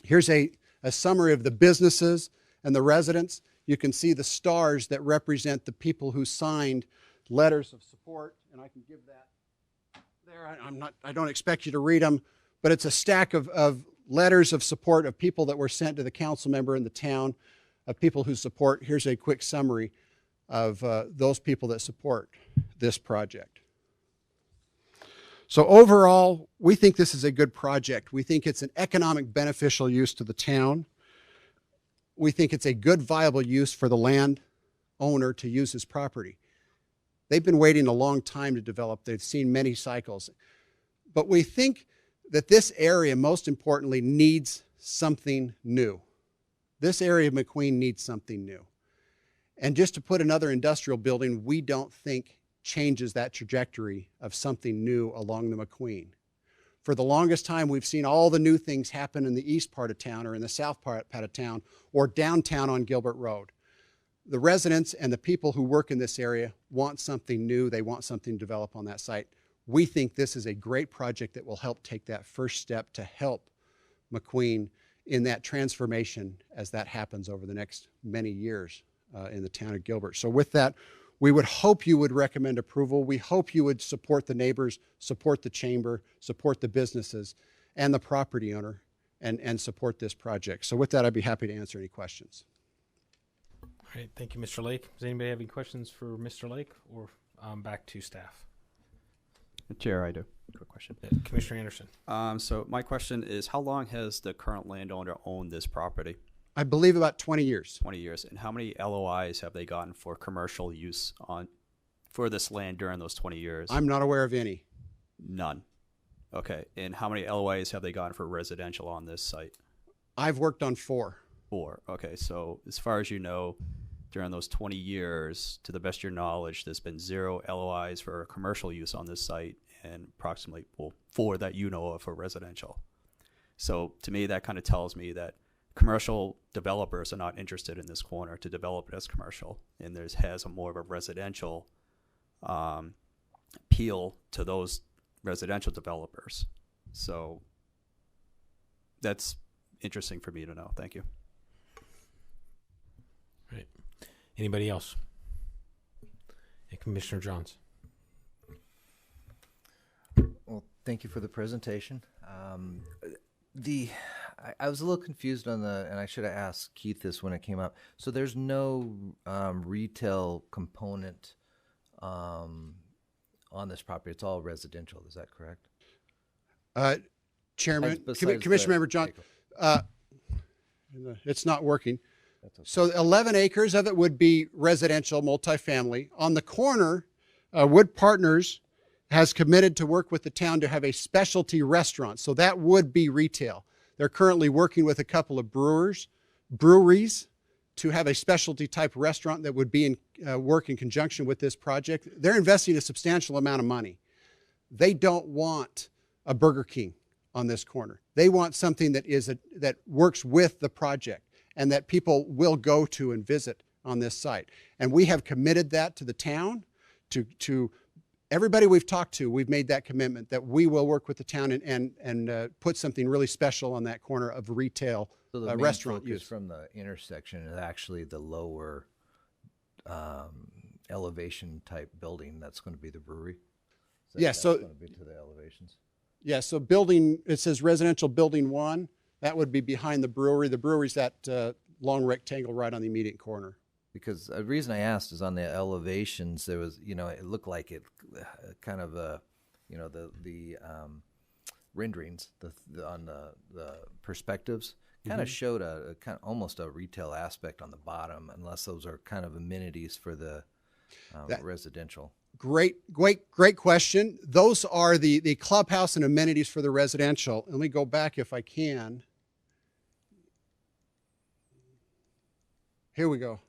Here's a summary of the businesses and the residents. You can see the stars that represent the people who signed letters of support, and I can give that there. I don't expect you to read them, but it's a stack of letters of support of people that were sent to the council member in the town, of people who support. Here's a quick summary of those people that support this project. So overall, we think this is a good project. We think it's an economic beneficial use to the town. We think it's a good viable use for the land owner to use his property. They've been waiting a long time to develop. They've seen many cycles. But we think that this area, most importantly, needs something new. This area of McQueen needs something new. And just to put another industrial building, we don't think changes that trajectory of something new along the McQueen. For the longest time, we've seen all the new things happen in the east part of town or in the south part of town or downtown on Gilbert Road. The residents and the people who work in this area want something new. They want something to develop on that site. We think this is a great project that will help take that first step to help McQueen in that transformation as that happens over the next many years in the town of Gilbert. So with that, we would hope you would recommend approval. We hope you would support the neighbors, support the chamber, support the businesses and the property owner, and support this project. So with that, I'd be happy to answer any questions. All right, thank you, Mr. Lake. Does anybody have any questions for Mr. Lake, or back to staff? Chair, I do. Quick question. Commissioner Anderson. So my question is, how long has the current landowner owned this property? I believe about 20 years. 20 years. And how many LOIs have they gotten for commercial use for this land during those 20 years? I'm not aware of any. None. Okay. And how many LOIs have they gotten for residential on this site? I've worked on 4. 4. Okay. So as far as you know, during those 20 years, to the best of your knowledge, there's been 0 LOIs for commercial use on this site and approximately 4 that you know of for residential. So to me, that kind of tells me that commercial developers are not interested in this corner to develop it as commercial, and has a more of a residential appeal to those residential developers. So that's interesting for me to know. Thank you. Right. Anybody else? Commissioner Johns. Well, thank you for the presentation. I was a little confused on and I should have asked Keith this when it came up. So there's no retail component on this property. It's all residential. Is that correct? Chairman, Besides Commissioner Member John, it's not working. Okay. So 11 acres of it would be residential, multifamily. On the corner, Wood Partners has committed to work with the town to have a specialty restaurant. So that would be retail. They're currently working with a couple of breweries to have a specialty type restaurant that would be work in conjunction with this project. They're investing a substantial amount of money. They don't want a Burger King on this corner. They want something that works with the project and that people will go to and visit on this site. And we have committed that to the town, to everybody we've talked to. We've made that commitment that we will work with the town and put something really special on that corner of retail so the restaurant main focus use. From the intersection is actually the lower elevation type building that's going to be the brewery. Yes, so so going to be to the elevations. Yeah, so building, it says residential building 1. That would be behind the brewery. The brewery's that long rectangle right on the immediate corner. Because the reason I asked is on the elevations, there was, it looked like it kind of, the renderings on the perspectives kind of showed a kind of almost a retail aspect on the bottom, unless those are kind of amenities for the residential. Great question. Those are the clubhouse and amenities for the residential. Let me go back if I can. Here we go.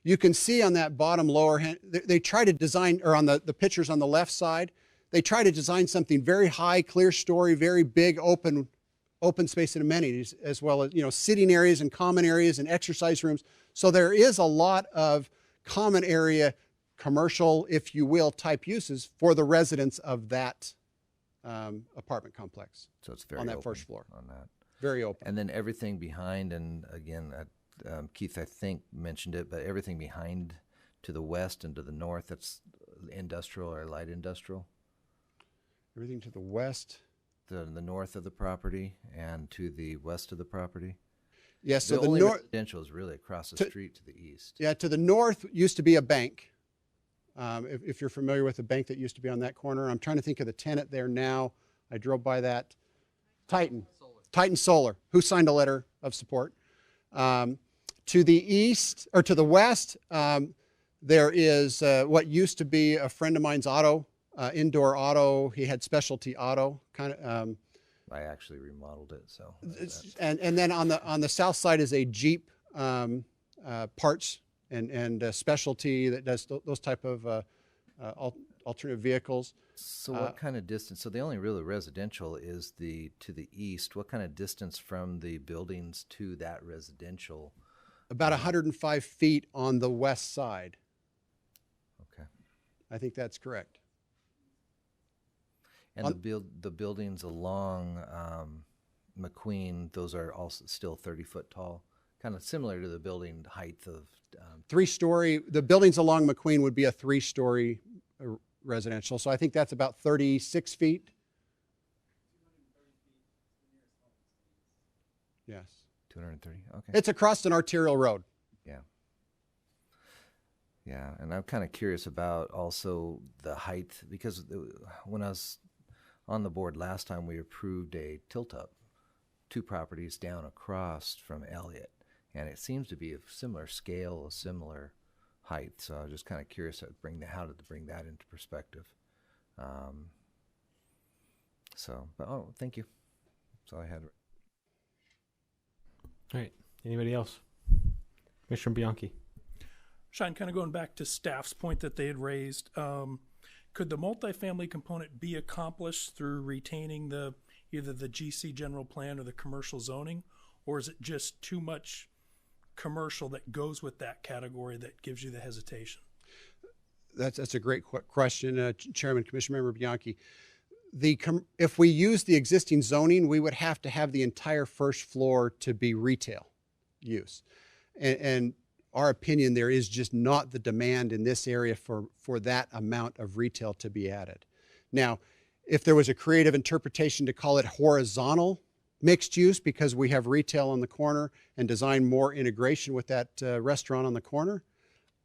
You can see on that bottom lower hand, they try to design, or on the pictures on the left side, they try to design something very high, clear story, very big, open space and amenities, as well as, sitting areas and common areas and exercise rooms. So there is a lot of common area, commercial, if you will, type uses for the residents of that apartment complex. So it's very on that open first floor. on that. Very open. And then everything behind, and again, Keith, I think, mentioned it, but everything behind to the west and to the north, that's industrial or light industrial? Everything to the west. the north of the property and to the west of the property? Yes, so the the only north, residential is really across the street to the east. yeah, to the north used to be a bank. If you're familiar with the bank that used to be on that corner, I'm trying to think of the tenant there now. I drove by that. Titan Solar, who signed a letter of support. To the east, or to the west, there is what used to be a friend of mine's auto, indoor auto. He had specialty auto, kind of. I actually remodeled it, so. And then on the south side is a Jeep parts and specialty that does those type of alternative vehicles. So what kind of distance? So the only really residential is to the east. What kind of distance from the buildings to that residential? About 105 feet on the west side. Okay. I think that's correct. And the buildings along McQueen, those are also still 30-foot tall, kind of similar to the building height of 3-story. The buildings along McQueen would be a 3-story residential. So I think that's about 36 feet. Yes. 230. Okay. It's across an arterial road. Yeah. Yeah, and I'm kind of curious about also the height, because when I was on the board last time, we approved a tilt-up, 2 properties down across from Elliott, and it seems to be a similar scale, a similar height. So I was just kind of curious how to bring that into perspective. Oh, thank you. That's all I had. All right. Anybody else? Commissioner Bianchi. Sean, kind of going back to staff's point that they had raised, could the multifamily component be accomplished through retaining either the GC general plan or the commercial zoning, or is it just too much commercial that goes with that category that gives you the hesitation? That's a great question, Chairman, Commissioner Member Bianchi. If we use the existing zoning, we would have to have the entire first floor to be retail use. And our opinion, there is just not the demand in this area for that amount of retail to be added. Now, if there was a creative interpretation to call it horizontal mixed use because we have retail on the corner and design more integration with that restaurant on the corner,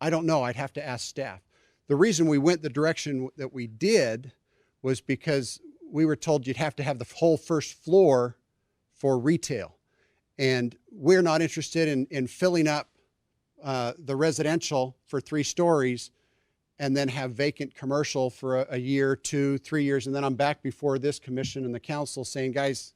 I don't know. I'd have to ask staff. The reason we went the direction that we did was because we were told you'd have to have the whole first floor for retail. And we're not interested in filling up the residential for 3 stories and then have vacant commercial for a year, 2, 3 years. And then I'm back before this commission and the council saying, guys,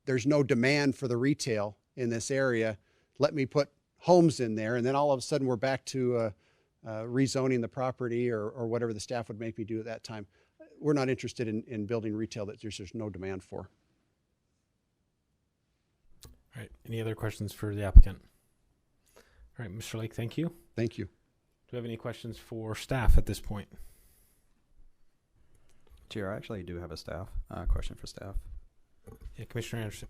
there's no demand for the retail in this area. Let me put homes in there. And then all of a sudden we're back to rezoning the property or whatever the staff would make me do at that time. We're not interested in building retail that there's just no demand for. All right. Any other questions for the applicant? All right, Mr. Lake, thank you. Thank you. Do we have any questions for staff at this point? Chair, I actually do have a question for staff. Yeah, Commissioner Anderson.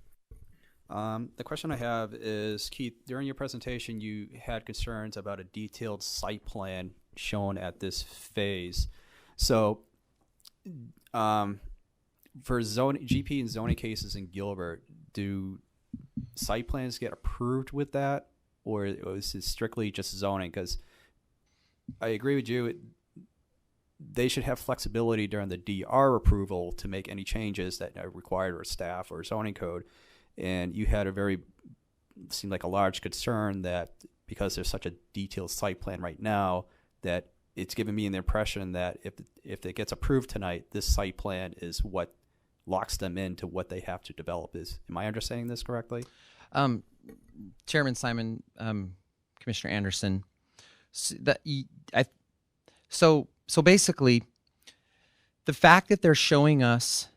The question I have is, Keith, during your presentation, you had concerns about a detailed site plan shown at this phase. So for GP and zoning cases in Gilbert, do site plans get approved with that, or is it strictly just zoning? Because I agree with you, they should have flexibility during the DR approval to make any changes that are required or staff or zoning code. And you had seemed like a large concern that because there's such a detailed site plan right now, that it's given me the impression that if it gets approved tonight, this site plan is what locks them into what they have to develop. Am I understanding this correctly? Chairman Simon, Commissioner Anderson, so basically, the fact that they're showing us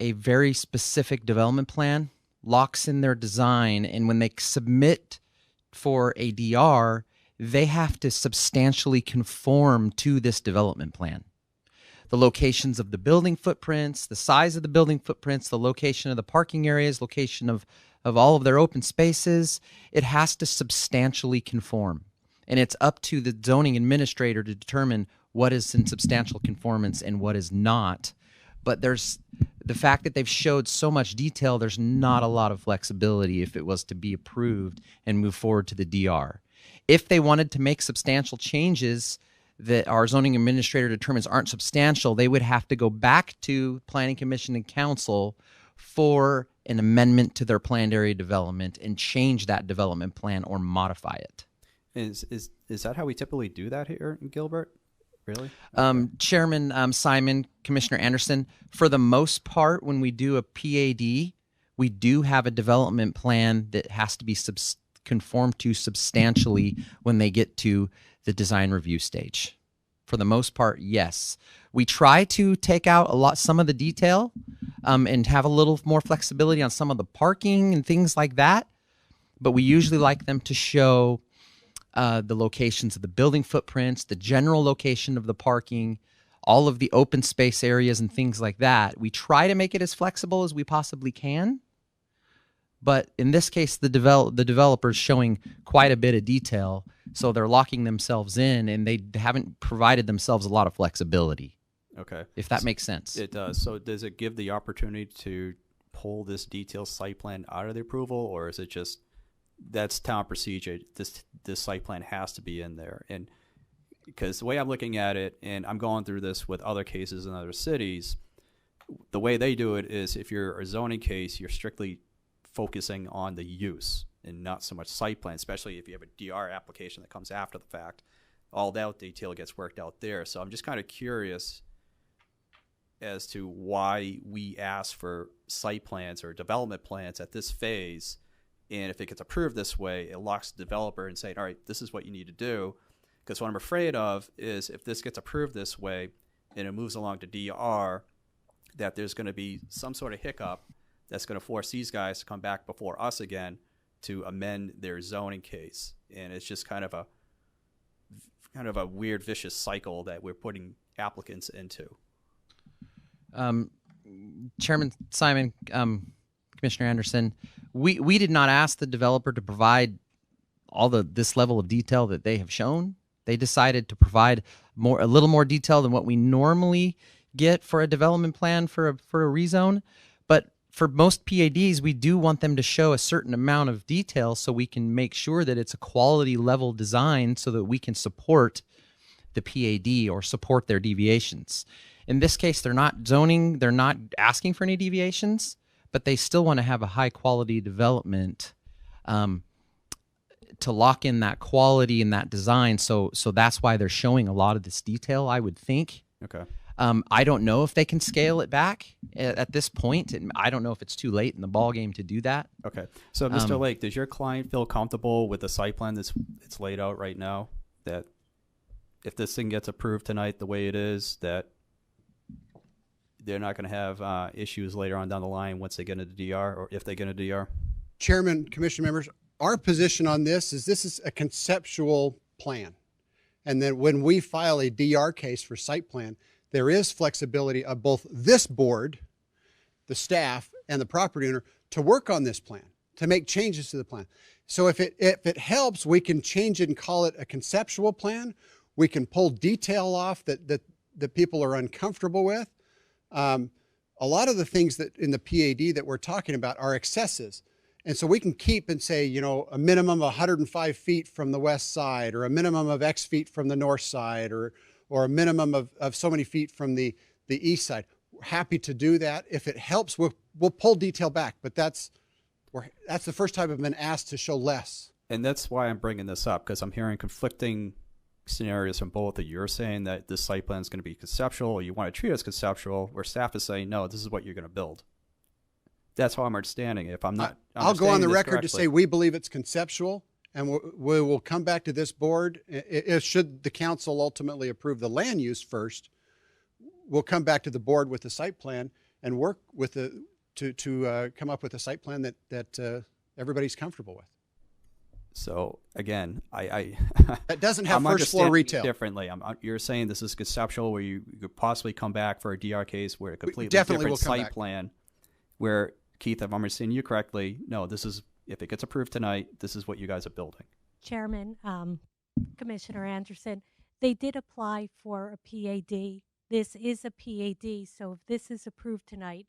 a very specific development plan locks in their design, and when they submit for a DR, they have to substantially conform to this development plan. The locations of the building footprints, the size of the building footprints, the location of the parking areas, location of all of their open spaces, it has to substantially conform. And it's up to the zoning administrator to determine what is in substantial conformance and what is not. But there's the fact that they've showed so much detail, there's not a lot of flexibility if it was to be approved and move forward to the DR. If they wanted to make substantial changes that our zoning administrator determines aren't substantial, they would have to go back to Planning Commission and Council for an amendment to their planned area development and change that development plan or modify it. Is that how we typically do that here in Gilbert? Really? Chairman Simon, Commissioner Anderson, for the most part, when we do a PAD, we do have a development plan that has to be conformed to substantially when they get to the design review stage. For the most part, yes. We try to take out some of the detail and have a little more flexibility on some of the parking and things like that, but we usually like them to show the locations of the building footprints, the general location of the parking, all of the open space areas and things like that. We try to make it as flexible as we possibly can. But in this case, the developer's showing quite a bit of detail, so they're locking themselves in, and they haven't provided themselves a lot of flexibility. Okay. If that makes sense. It does. So does it give the opportunity to pull this detailed site plan out of the approval, or is it just that's town procedure? This site plan has to be in there, and because the way I'm looking at it, and I'm going through this with other cases in other cities, the way they do it is if you're a zoning case, you're strictly focusing on the use and not so much site plan, especially if you have a DR application that comes after the fact. All that detail gets worked out there. So I'm just kind of curious as to why we ask for site plans or development plans at this phase. And if it gets approved this way, it locks the developer and saying, all right, this is what you need to do. Because what I'm afraid of is if this gets approved this way and it moves along to DR, that there's going to be some sort of hiccup that's going to force these guys to come back before us again to amend their zoning case. And it's just kind of a weird, vicious cycle that we're putting applicants into. Chairman Simon, Commissioner Anderson, we did not ask the developer to provide all this level of detail that they have shown. They decided to provide a little more detail than what we normally get for a development plan for a rezone. But for most PADs, we do want them to show a certain amount of detail so we can make sure that it's a quality level design so that we can support the PAD or support their deviations. In this case, they're not zoning, they're not asking for any deviations, but they still want to have a high quality development to lock in that quality and that design. So that's why they're showing a lot of this detail, I would think. Okay. I don't know if they can scale it back at this point. I don't know if it's too late in the ballgame to do that. Okay. So, Mr. Lake, does your client feel comfortable with the site plan that's laid out right now? That if this thing gets approved tonight the way it is, that they're not going to have issues later on down the line once they get into DR, or if they get into DR? Chairman, Commission members, our position on this is a conceptual plan. And then when we file a DR case for site plan, there is flexibility of both this board, the staff, and the property owner to work on this plan, to make changes to the plan. So if it helps, we can change it and call it a conceptual plan. We can pull detail off that people are uncomfortable with. A lot of the things that in the PAD that we're talking about are excesses. And so we can keep and say, a minimum of 105 feet from the west side, or a minimum of X feet from the north side, or a minimum of so many feet from the east side. We're happy to do that. If it helps, we'll pull detail back, but that's the first time I've been asked to show less. And that's why I'm bringing this up, because I'm hearing conflicting scenarios from both of you. You're saying that this site plan is going to be conceptual, or you want to treat it as conceptual, where staff is saying, no, this is what you're going to build. That's how I'm understanding it. If I'm not, I'll go on the record to say we believe it's conceptual, and we will come back to this board. Should the council ultimately approve the land use first, we'll come back to the board with the site plan and work with to come up with a site plan that everybody's comfortable with. So again, that doesn't have first floor retail. Differently, you're saying this is conceptual, where you could possibly come back for a DR case where a completely definitely different will come site back. plan, where Keith, if I'm understanding you correctly, no, this is, if it gets approved tonight, this is what you guys are building. Chairman, Commissioner Anderson, they did apply for a PAD This is a PAD, so if this is approved tonight,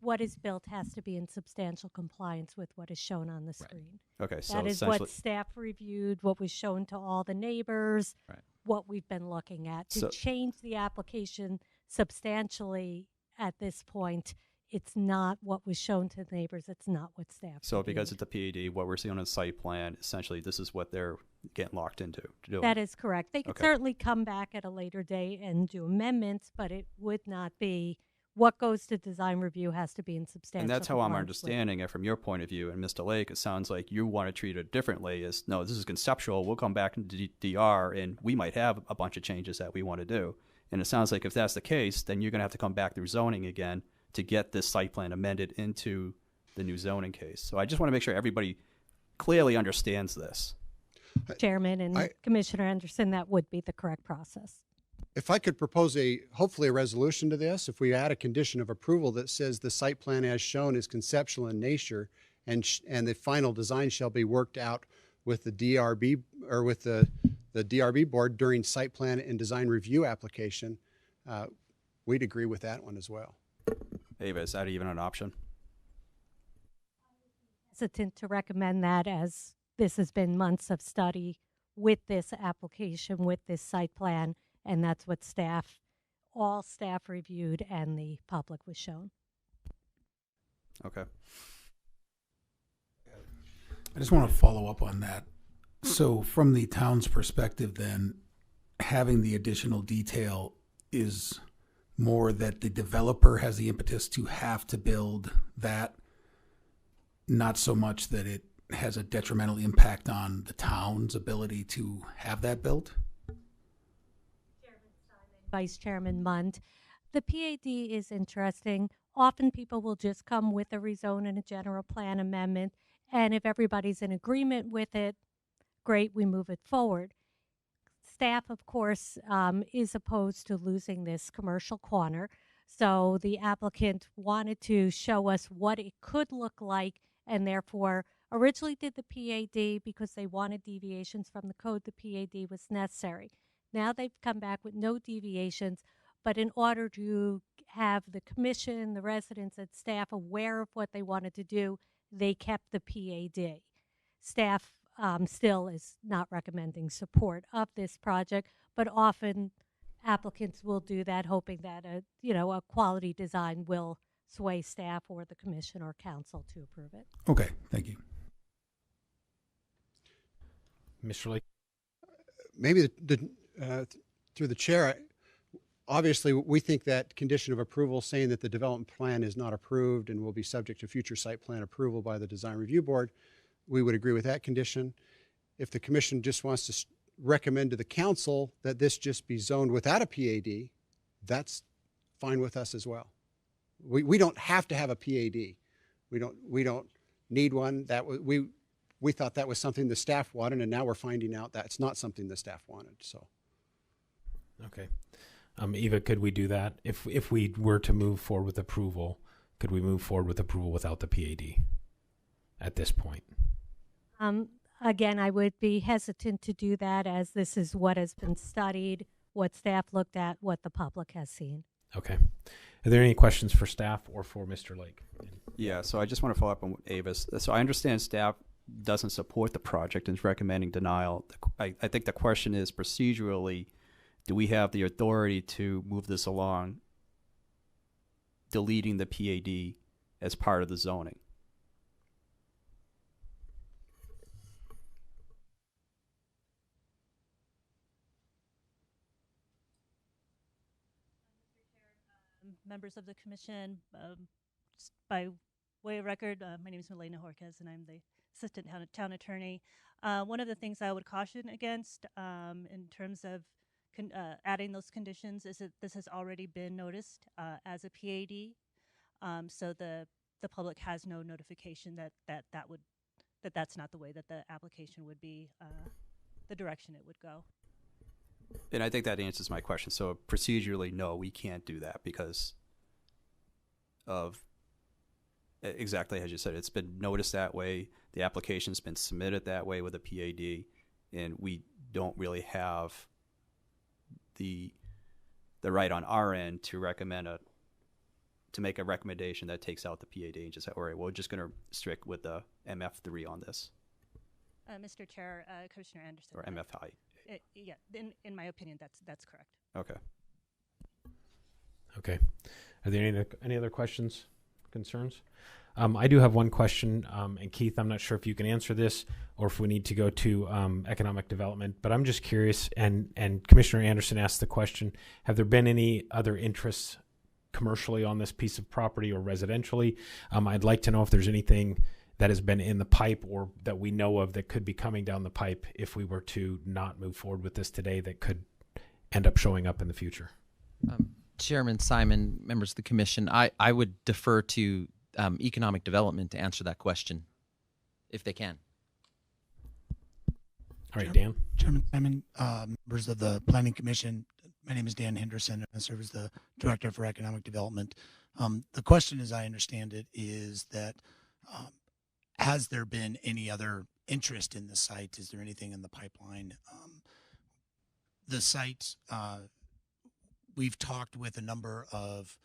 what is built has to be in substantial compliance with what is shown on the screen. Okay, so That is essentially, what staff reviewed, what was shown to all the neighbors, Right. what we've been looking at. To So- change the application substantially at this point, it's not what was shown to the neighbors. It's not what staff so because reviewed. it's a PAD, what we're seeing on the site plan, essentially, this is what they're getting locked into doing. That is correct. They could Okay. certainly come back at a later date and do amendments, but it would not be, what goes to design review has to be in substantial And that's how I'm compliance with- understanding it from your point of view. And Mr. Lake, it sounds like you want to treat it differently as, no, this is conceptual. We'll come back into DR and we might have a bunch of changes that we want to do. And it sounds like if that's the case, then you're going to have to come back through zoning again to get this site plan amended into the new zoning case. So I just want to make sure everybody clearly understands this. Chairman and I- Commissioner Anderson, that would be the correct process. If I could propose hopefully a resolution to this, if we add a condition of approval that says the site plan as shown is conceptual in nature and the final design shall be worked out with the DRB or with the DRB board during site plan and design review application, we'd agree with that one as well. Ava, is that even an option? Hesitant to recommend that as this has been months of study with this application, with this site plan, and that's what all staff reviewed and the public was shown. Okay. I just want to follow up on that. So from the town's perspective, then, having the additional detail is more that the developer has the impetus to have to build that, not so much that it has a detrimental impact on the town's ability to have that built? Vice Chairman Mund. The PAD is interesting. Often people will just come with a rezone and a general plan amendment, and if everybody's in agreement with it, great, we move it forward. Staff, of course, is opposed to losing this commercial corner, so the applicant wanted to show us what it could look like, and therefore originally did the PAD because they wanted deviations from the code. The PAD was necessary. Now they've come back with no deviations, but in order to have the commission, the residents, and staff aware of what they wanted to do, they kept the PAD. Staff still is not recommending support of this project, but often applicants will do that, hoping that a quality design will sway staff or the commission or council to approve it. Okay, thank you. Mr. Lake? Maybe through the chair, obviously we think that condition of approval saying that the development plan is not approved and will be subject to future site plan approval by the design review board, we would agree with that condition. If the commission just wants to recommend to the council that this just be zoned without a PAD, that's fine with us as well. We don't have to have a PAD. We don't need one. We thought that was something the staff wanted, and now we're finding out that's not something the staff wanted. So, Okay. Eva, could we do that? If we were to move forward with approval, could we move forward with approval without the PAD at this point? Again, I would be hesitant to do that as this is what has been studied, what staff looked at, what the public has seen. Okay. Are there any questions for staff or for Mr. Lake? Yeah, so I just want to follow up on Ava's. So I understand staff doesn't support the project and is recommending denial. I think the question is procedurally, do we have the authority to move this along, deleting the PAD as part of the zoning? Members of the commission, just by way of record, my name is Milena Jorquez and I'm the assistant town attorney. One of the things I would caution against in terms of adding those conditions is that this has already been noticed as a PAD, so the public has no notification that's not the way that the application would be, the direction it would go. And I think that answers my question. So procedurally, no, we can't do that because of exactly as you said. It's been noticed that way. The application's been submitted that way with a PAD, and we don't really have the the right on our end to make a recommendation that takes out the PAD and just say, all right, we're just going to strict with the MF3 on this, Mr. Chair, Commissioner Anderson. or MFI. Yeah, in my opinion, that's correct. Okay. Okay. Are there any other questions, concerns? I do have one question, and Keith, I'm not sure if you can answer this or if we need to go to economic development, but I'm just curious, and Commissioner Anderson asked the question, have there been any other interests commercially on this piece of property or residentially? I'd like to know if there's anything that has been in the pipe or that we know of that could be coming down the pipe if we were to not move forward with this today that could end up showing up in the future. Chairman Simon, members of the commission, I would defer to economic development to answer that question, if they can. All right, Dan. Chairman Simon, members of the Planning Commission, my name is Dan Henderson. I serve as the Director for Economic Development. The question, as I understand it, is that has there been any other interest in the site? Is there anything in the pipeline? The site, we've talked with a number of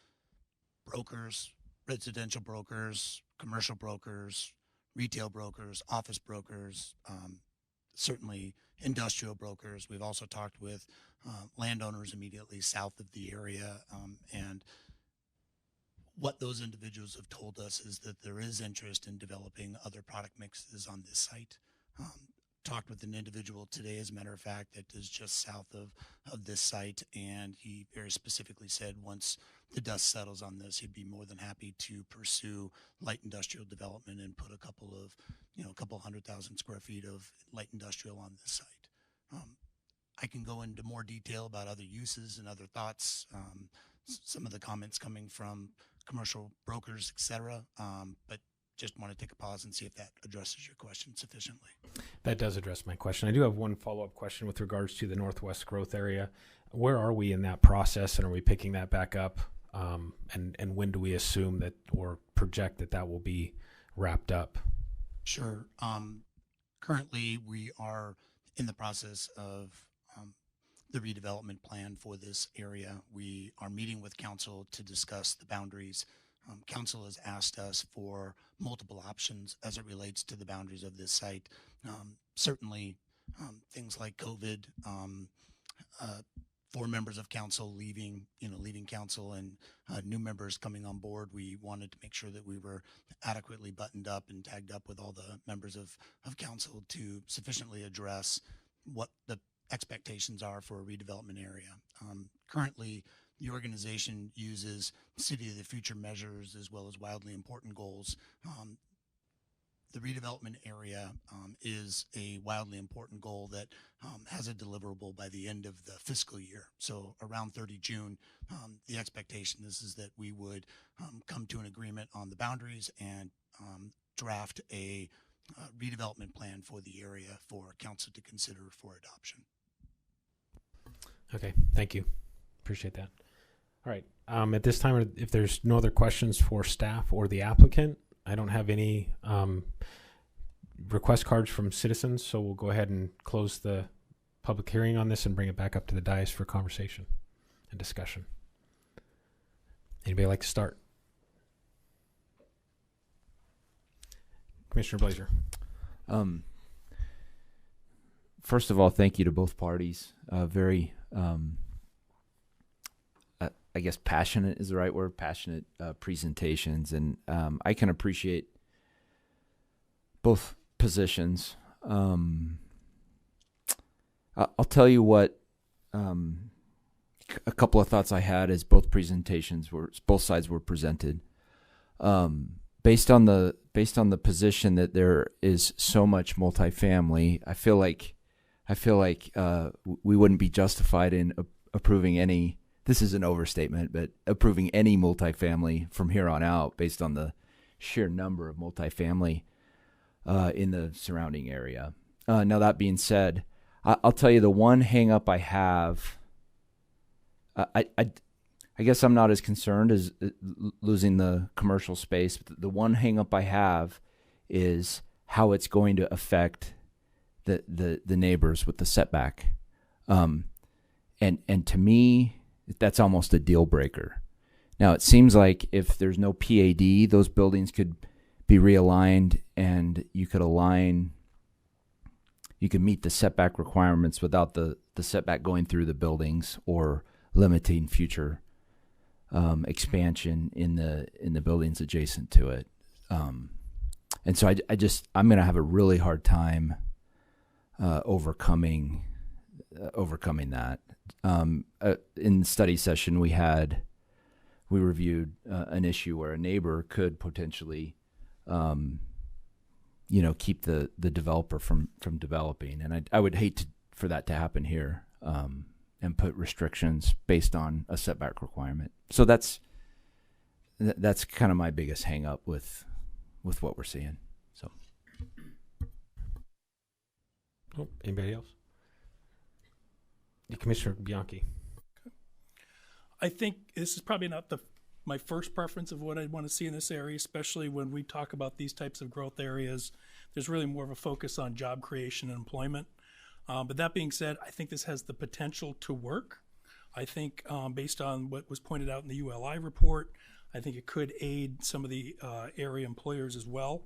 brokers, residential brokers, commercial brokers, retail brokers, office brokers, certainly industrial brokers. We've also talked with landowners immediately south of the area, and what those individuals have told us is that there is interest in developing other product mixes on this site. Talked with an individual today, as a matter of fact, that is just south of this site, and he very specifically said once the dust settles on this, he'd be more than happy to pursue light industrial development and put a couple 100,000 square feet of light industrial on this site. I can go into more detail about other uses and other thoughts, some of the comments coming from commercial brokers, et cetera, but just want to take a pause and see if that addresses your question sufficiently. That does address my question. I do have one follow-up question with regards to the Northwest growth area. Where are we in that process, and are we picking that back up? And when do we assume that or project that will be wrapped up? Sure. Currently, we are in the process of the redevelopment plan for this area. We are meeting with council to discuss the boundaries. Council has asked us for multiple options as it relates to the boundaries of this site. Certainly, things like COVID, 4 members of council leaving council, and new members coming on board. We wanted to make sure that we were adequately buttoned up and tagged up with all the members of council to sufficiently address what the expectations are for a redevelopment area. Currently, the organization uses City of the Future measures as well as wildly important goals. The redevelopment area is a wildly important goal that has a deliverable by the end of the fiscal year. So around 30 June, the expectation is that we would come to an agreement on the boundaries and draft a redevelopment plan for the area for council to consider for adoption. Okay, thank you. Appreciate that. All right. At this time, if there's no other questions for staff or the applicant, I don't have any request cards from citizens, so we'll go ahead and close the public hearing on this and bring it back up to the dais for conversation and discussion. Anybody like to start? Commissioner Blazer. First of all, thank you to both parties. Very, I guess passionate is the right word, passionate presentations. And I can appreciate both positions. I'll tell you what, a couple of thoughts I had as both sides were presented. Based on the position that there is so much multifamily, I feel like we wouldn't be justified in approving any. This is an overstatement, but approving any multifamily from here on out, based on the sheer number of multifamily in the surrounding area. Now that being said, I'll tell you the one hang up I have. I guess I'm not as concerned as losing the commercial space. But the one hang up I have is how it's going to affect the neighbors with the setback. And to me, that's almost a deal breaker. Now, it seems like if there's no PAD, those buildings could be realigned and you could meet the setback requirements without the setback going through the buildings or limiting future expansion in the buildings adjacent to it. And so I'm going to have a really hard time overcoming that. In the study session we reviewed an issue where a neighbor could potentially, keep the developer from developing, and I would hate for that to happen here, and put restrictions based on a setback requirement. So that's kind of my biggest hang up with what we're seeing. So, anybody else? Commissioner Bianchi. I think this is probably not my first preference of what I'd want to see in this area, especially when we talk about these types of growth areas. There's really more of a focus on job creation and employment. But that being said, I think this has the potential to work. I think based on what was pointed out in the ULI report, I think it could aid some of the area employers as well.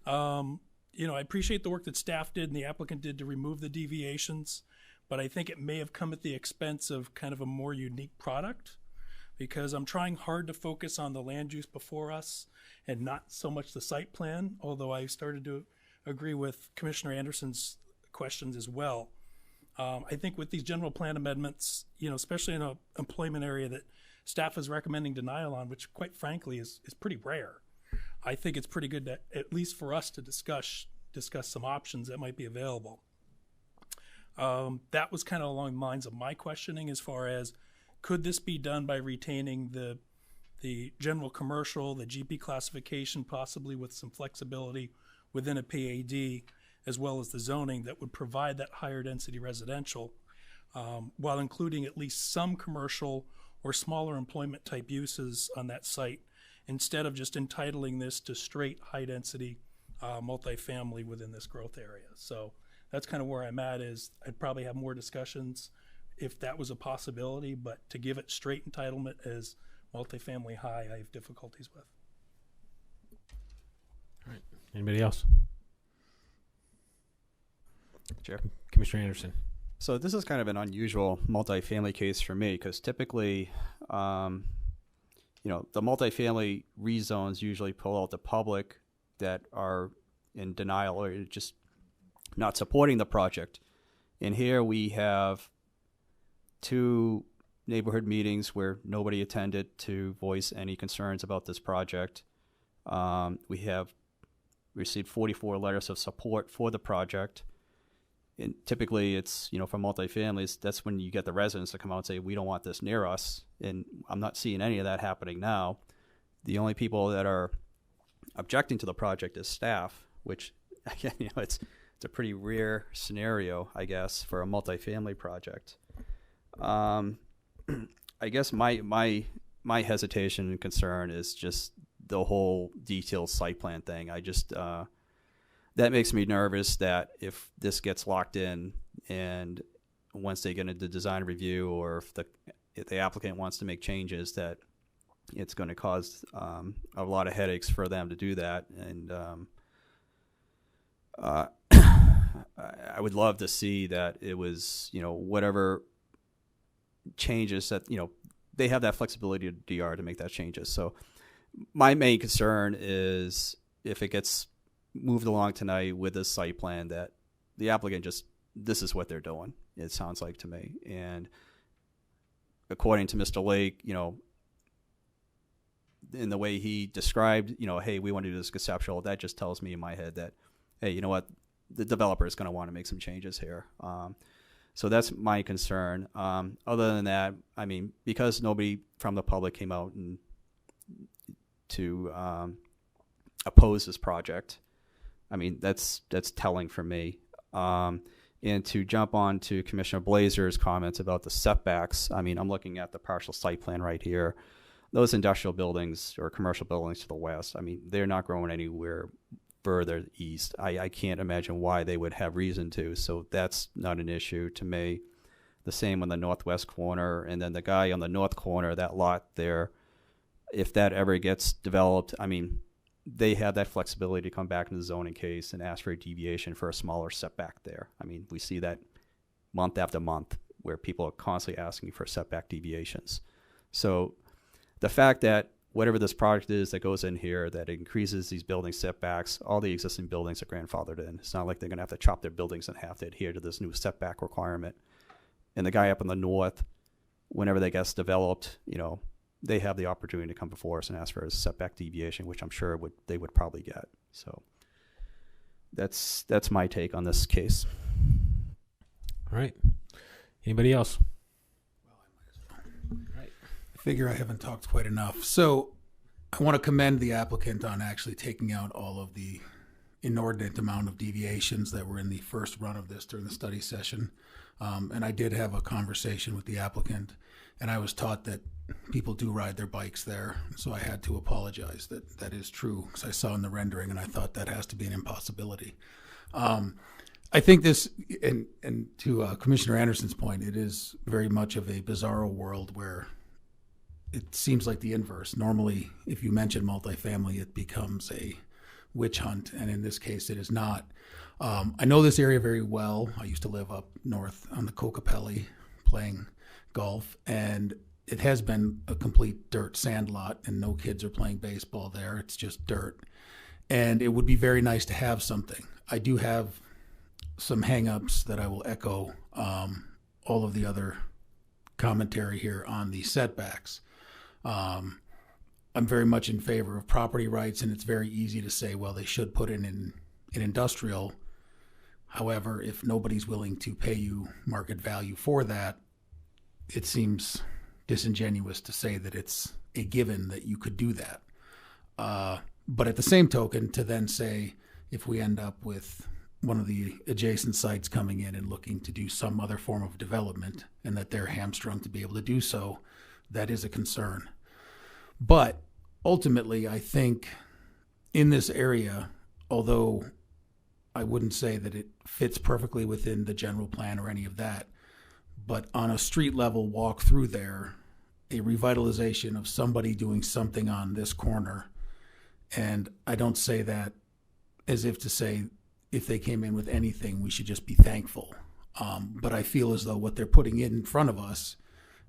I appreciate the work that staff did and the applicant did to remove the deviations, but I think it may have come at the expense of kind of a more unique product, because I'm trying hard to focus on the land use before us and not so much the site plan, although I started to agree with Commissioner Anderson's questions as well. I think with these general plan amendments, especially in an employment area that staff is recommending denial on, which quite frankly is pretty rare, I think it's pretty good that at least for us to discuss some options that might be available. That was kind of along the lines of my questioning as far as, could this be done by retaining the general commercial, the GP classification, possibly with some flexibility within a PAD, as well as the zoning that would provide that higher density residential, while including at least some commercial or smaller employment type uses on that site, instead of just entitling this to straight high density multifamily within this growth area. So that's kind of where I'm at. Is I'd probably have more discussions if that was a possibility, but to give it straight entitlement as multifamily high, I have difficulties with. All right. Anybody else? Chair. Commissioner Anderson. So this is kind of an unusual multifamily case for me, because typically, the multifamily rezones usually pull out the public that are in denial or just not supporting the project. And here we have 2 neighborhood meetings where nobody attended to voice any concerns about this project. We have received 44 letters of support for the project. And typically it's, for multifamilies, that's when you get the residents to come out and say, we don't want this near us. And I'm not seeing any of that happening now. The only people that are objecting to the project is staff, which, again, it's a pretty rare scenario, I guess, for a multifamily project. I guess my hesitation and concern is just the whole detailed site plan thing. I just that makes me nervous that if this gets locked in, and once they get into design review, or if the applicant wants to make changes, that it's going to cause a lot of headaches for them to do that. And I would love to see that it was, whatever changes that, they have that flexibility to DR to make that changes. So my main concern is if it gets moved along tonight with this site plan, that the applicant this is what they're doing, it sounds like to me. And according to Mr. Lake, in the way he described, hey, we want to do this conceptual, that just tells me in my head that, hey, you know what, the developer is going to want to make some changes here. So that's my concern. Other than that, I mean, because nobody from the public came out and to oppose this project, I mean, that's telling for me. And to jump on to Commissioner Blazer's comments about the setbacks, I mean, I'm looking at the partial site plan right here. Those industrial buildings or commercial buildings to the west, I mean, they're not growing anywhere further east. I can't imagine why they would have reason to, so that's not an issue to me. The same on the northwest corner, and then the guy on the north corner, that lot there, if that ever gets developed, I mean, they have that flexibility to come back in the zoning case and ask for a deviation for a smaller setback there. I mean, we see that month after month where people are constantly asking for setback deviations. So the fact that whatever this project is that goes in here, that increases these building setbacks, all the existing buildings are grandfathered in. It's not like they're going to have to chop their buildings in half to adhere to this new setback requirement. And the guy up in the north, whenever that gets developed, you know, they have the opportunity to come before us and ask for a setback deviation, which I'm sure they would probably get. So that's my take on this case. All right. Anybody else? I figure I haven't talked quite enough. So I want to commend the applicant on actually taking out all of the inordinate amount of deviations that were in the first run of this during the study session. And I did have a conversation with the applicant, and I was taught that people do ride their bikes there. So I had to apologize that that is true, because I saw in the rendering and I thought that has to be an impossibility. I think this, and to Commissioner Anderson's point, it is very much of a bizarro world where it seems like the inverse. Normally, if you mention multifamily, it becomes a witch hunt, and in this case, it is not. I know this area very well. I used to live up north on the Kokopelli playing golf, and it has been a complete dirt sand lot, and no kids are playing baseball there. It's just dirt. And it would be very nice to have something. I do have some hang-ups that I will echo all of the other commentary here on the setbacks. I'm very much in favor of property rights, and it's very easy to say, well, they should put it in industrial. However, if nobody's willing to pay you market value for that, it seems disingenuous to say that it's a given that you could do that. But at the same token, to then say, if we end up with one of the adjacent sites coming in and looking to do some other form of development, and that they're hamstrung to be able to do so, that is a concern. But ultimately, I think in this area, although I wouldn't say that it fits perfectly within the general plan or any of that, but on a street level walk through there, a revitalization of somebody doing something on this corner, and I don't say that as if to say if they came in with anything, we should just be thankful. But I feel as though what they're putting in front of us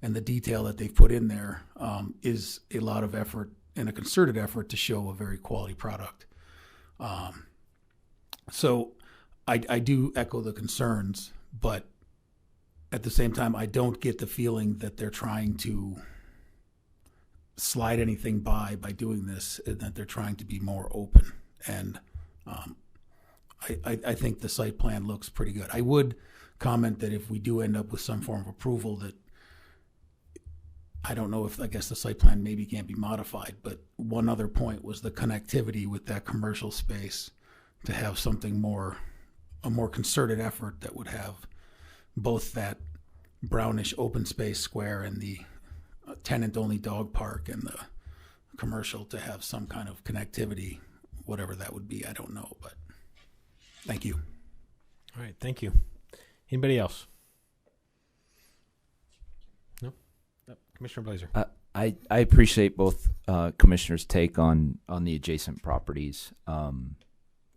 and the detail that they've put in there is a lot of effort and a concerted effort to show a very quality product. So I do echo the concerns, but at the same time, I don't get the feeling that they're trying to slide anything by doing this, and that they're trying to be more open. And I think the site plan looks pretty good. I would comment that if we do end up with some form of approval, that I don't know if, I guess the site plan maybe can't be modified, but one other point was the connectivity with that commercial space, to have something more, a more concerted effort that would have both that brownish open space square and the tenant-only dog park and the commercial to have some kind of connectivity, whatever that would be, I don't know, but thank you. All right, thank you. Anybody else? No? Commissioner Blazer. I appreciate both commissioners' take on the adjacent properties,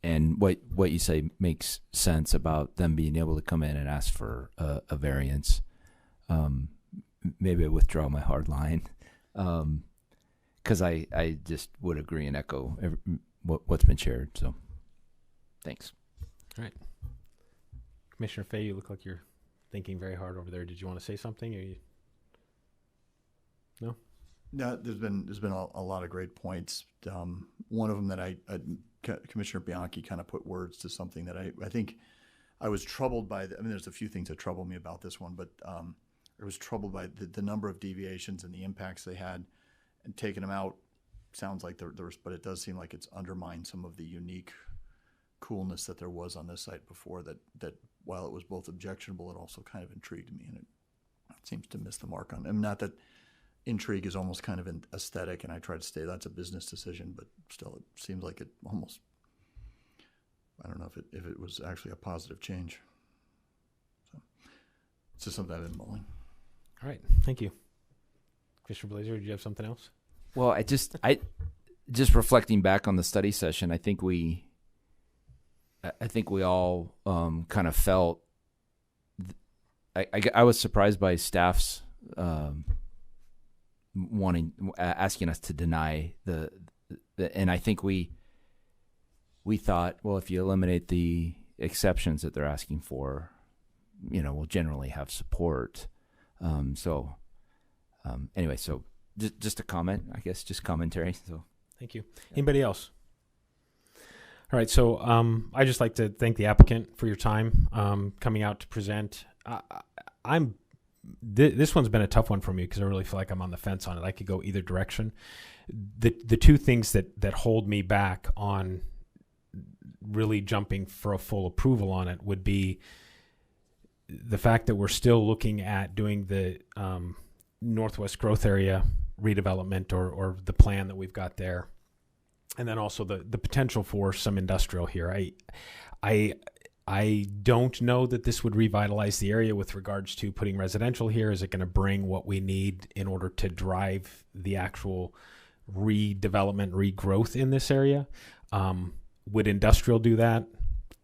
and what you say makes sense about them being able to come in and ask for a variance. Maybe I withdraw my hard line, because I just would agree and echo what's been shared. So, thanks. All right. Commissioner Fay, you look like you're thinking very hard over there. Did you want to say something? Or you... No? No, there's been a lot of great points. One of them that Commissioner Bianchi kind of put words to something that I think I was troubled by. I mean, there's a few things that troubled me about this one, but I was troubled by the number of deviations and the impacts they had, and taking them out sounds like there's, but it does seem like it's undermined some of the unique coolness that there was on this site before, that while it was both objectionable, it also kind of intrigued me, and it seems to miss the mark on. I mean, not that intrigue is almost kind of an aesthetic, and I try to say that's a business decision, but still it seems like it almost, I don't know if it was actually a positive change. it's just something I've been mulling. All right, thank you. Commissioner Blazer, did you have something else? Well, I just reflecting back on the study session, I think we all kind of felt. I was surprised by staff's asking us to deny the and I think we thought, well, if you eliminate the exceptions that they're asking for, we'll generally have support. Anyway, so just a comment, I guess, just commentary. So thank you. Anybody else? All right, so I just like to thank the applicant for your time coming out to present. This one's been a tough one for me because I really feel like I'm on the fence on it. I could go either direction. The two things that hold me back on really jumping for a full approval on it would be the fact that we're still looking at doing the Northwest Growth Area redevelopment or the plan that we've got there, and then also the potential for some industrial here. I don't know that this would revitalize the area with regards to putting residential here. Is it going to bring what we need in order to drive the actual redevelopment, regrowth in this area? Would industrial do that?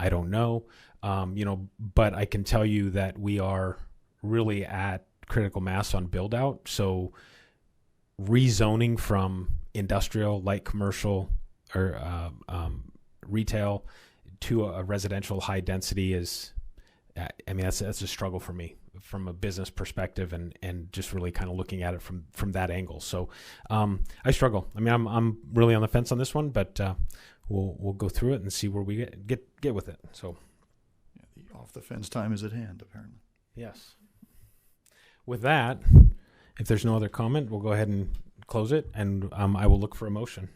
I don't know. But I can tell you that we are really at critical mass on build out. So rezoning from industrial, light commercial, or retail to a residential high density is, that's a struggle for me from a business perspective and just really kind of looking at it from that angle. So I struggle. I'm really on the fence on this one, but we'll go through it and see where we get with it. So the off the fence time is at hand, apparently. Yes. With that, if there's no other comment, we'll go ahead and close it, and I will look for a motion.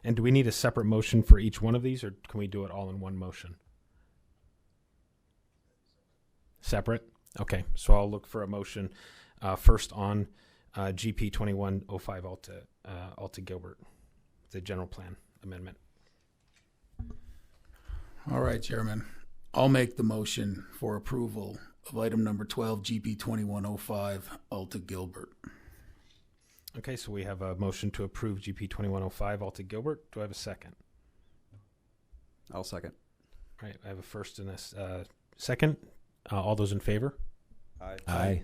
And do we need a separate motion for each one of these, or can we do it all in one motion? Separate? Okay, so I'll look for a motion first on GP 2105 Alta Gilbert, the general plan amendment. All right, Chairman. I'll make the motion for approval of item number 12, GP 2105 Alta Gilbert. Okay, so we have a motion to approve GP 2105 Alta Gilbert. Do I have a second? I'll second. All right, I have a first and a second. All those in favor? Aye. Aye.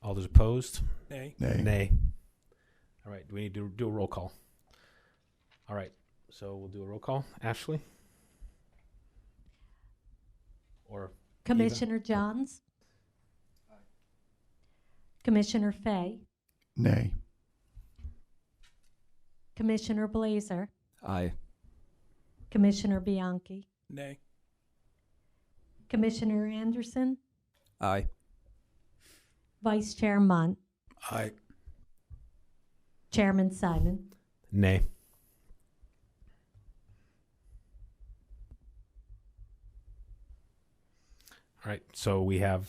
All those opposed? Nay. Nay. All right, do we need to do a roll call? All right, so we'll do a roll call. Ashley? Or Commissioner Johns? Aye. Commissioner Fay? Nay. Commissioner Blazer? Aye. Commissioner Bianchi? Nay. Commissioner Anderson? Aye. Vice Chair Munt? Aye. Chairman Simon? nay. All right, so we have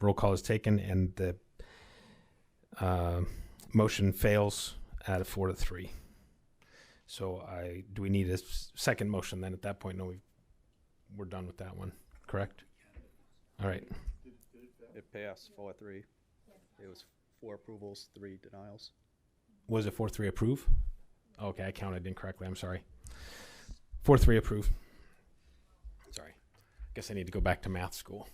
roll call is taken, and the motion fails at a 4-3. So do we need a second motion then at that point? No, we're done with that one, correct? All right. It passed 4-3. It was 4 approvals, 3 denials. Was it 4-3 approve? Okay, I counted incorrectly. I'm sorry. 4-3 approve. Sorry. Guess I need to go back to math school.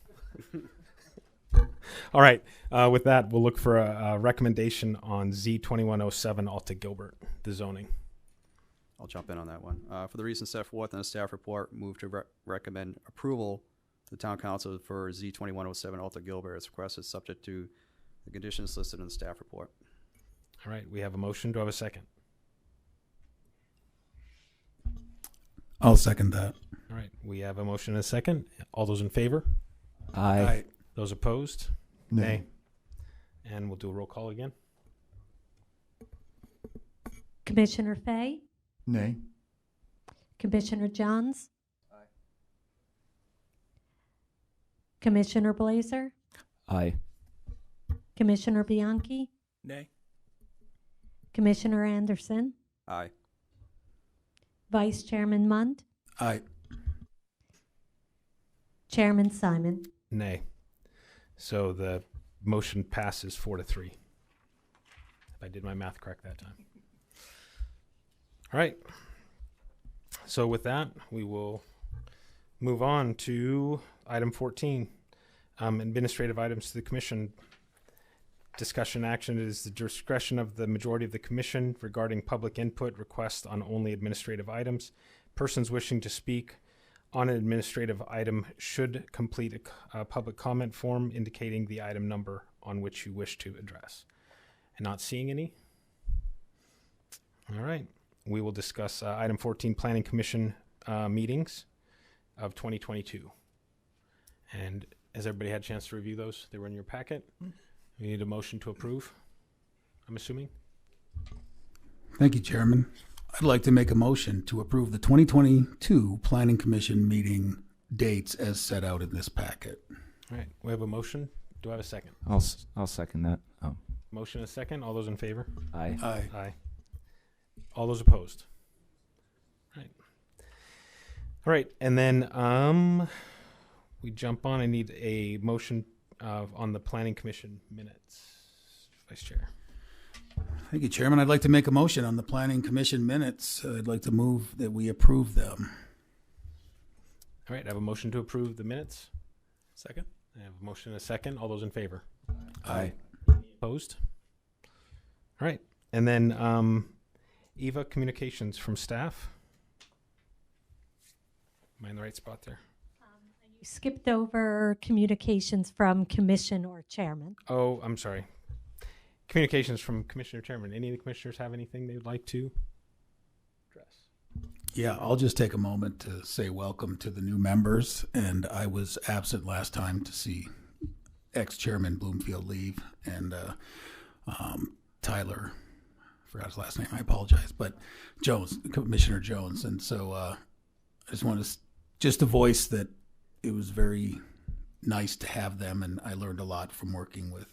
All right. With that, we'll look for a recommendation on Z2107 Alta Gilbert, the zoning. I'll jump in on that one. For the reasons set forth in the staff report, move to recommend approval to the town council for Z2107 Alta Gilbert as requested, subject to the conditions listed in the staff report. All right. We have a motion. Do I have a second? I'll second that. All right. We have a motion and a second. All those in favor? Aye. Those opposed? Nay. And we'll do a roll call again. Commissioner Fay? Nay. Commissioner Johns? Aye. Commissioner Blazer? Aye. Commissioner Bianchi? Nay. Commissioner Anderson? Aye. Vice Chairman Munt? Aye. Chairman Simon? Nay. So the motion passes 4-3. If I did my math correct that time. All right. So with that, we will move on to item 14, administrative items to the commission. Discussion action is the discretion of the majority of the commission regarding public input requests on only administrative items. Persons wishing to speak on an administrative item should complete a public comment form indicating the item number on which you wish to address. And not seeing any? All right. We will discuss item 14, Planning Commission meetings of 2022. And has everybody had a chance to review those? They were in your packet. We need a motion to approve, I'm assuming. Thank you, Chairman. I'd like to make a motion to approve the 2022 Planning Commission meeting dates as set out in this packet. All right, we have a motion. Do I have a second? I'll second that. Oh. Motion and a second. All those in favor? Aye. Aye. Aye. All those opposed? All right. All right, and then we jump on. I need a motion on the Planning Commission minutes. Vice Chair. Thank you, Chairman. I'd like to make a motion on the Planning Commission minutes. I'd like to move that we approve them. All right, I have a motion to approve the minutes. Second. I have a motion and a second. All those in favor? Aye. Opposed? All right, and then Eva, communications from staff. Am I in the right spot there? You skipped over communications from commission or chairman. Oh, I'm sorry. Communications from Commissioner Chairman. Any of the commissioners have anything they'd like to address? Yeah, I'll just take a moment to say welcome to the new members. And I was absent last time to see ex-chairman Bloomfield leave, and Tyler, I forgot his last name, I apologize, but Jones, Commissioner Jones. And so I just want to just to voice that it was very nice to have them, and I learned a lot from working with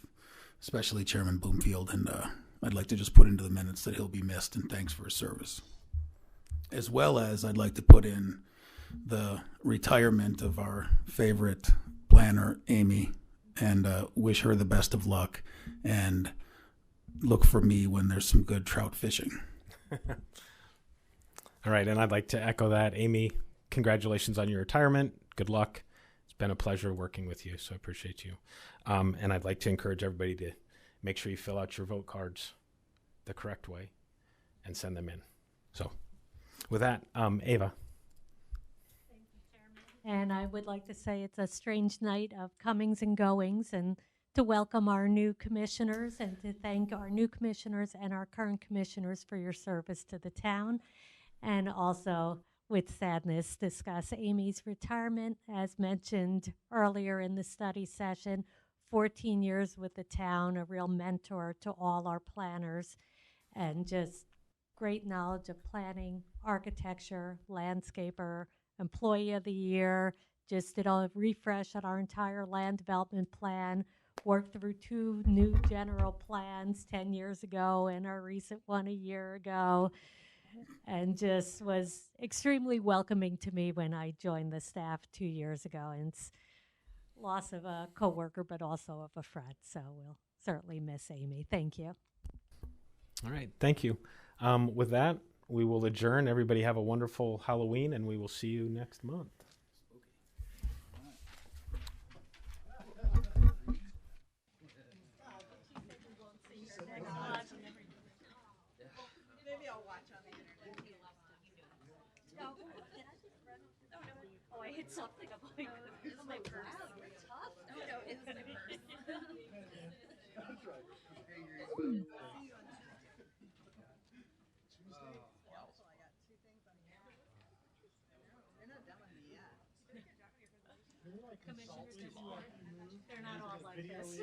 especially Chairman Bloomfield, and I'd like to just put into the minutes that he'll be missed, and thanks for his service. As well as I'd like to put in the retirement of our favorite planner, Amy, and wish her the best of luck, and look for me when there's some good trout fishing. All right, and I'd like to echo that. Amy, congratulations on your retirement. Good luck. It's been a pleasure working with you, so I appreciate you. And I'd like to encourage everybody to make sure you fill out your vote cards the correct way and send them in. So with that, Ava. Thank you, Chairman. And I would like to say it's a strange night of comings and goings, and to welcome our new commissioners and to thank our new commissioners and our current commissioners for your service to the town. And also, with sadness, discuss Amy's retirement. As mentioned earlier in the study session, 14 years with the town, a real mentor to all our planners, and just great knowledge of planning, architecture, landscaper, employee of the year, just did a refresh on our entire land development plan, worked through 2 new general plans 10 years ago and our recent one a year ago, and just was extremely welcoming to me when I joined the staff 2 years ago. And it's loss of a coworker, but also of a friend. So we'll certainly miss Amy. Thank you. All right, thank you. With that, we will adjourn. Everybody have a wonderful Halloween, and we will see you next month. I hit something. I'm like, this is my purse. Tough. No, it's my purse. That's right. Commissioners, they're not all like this.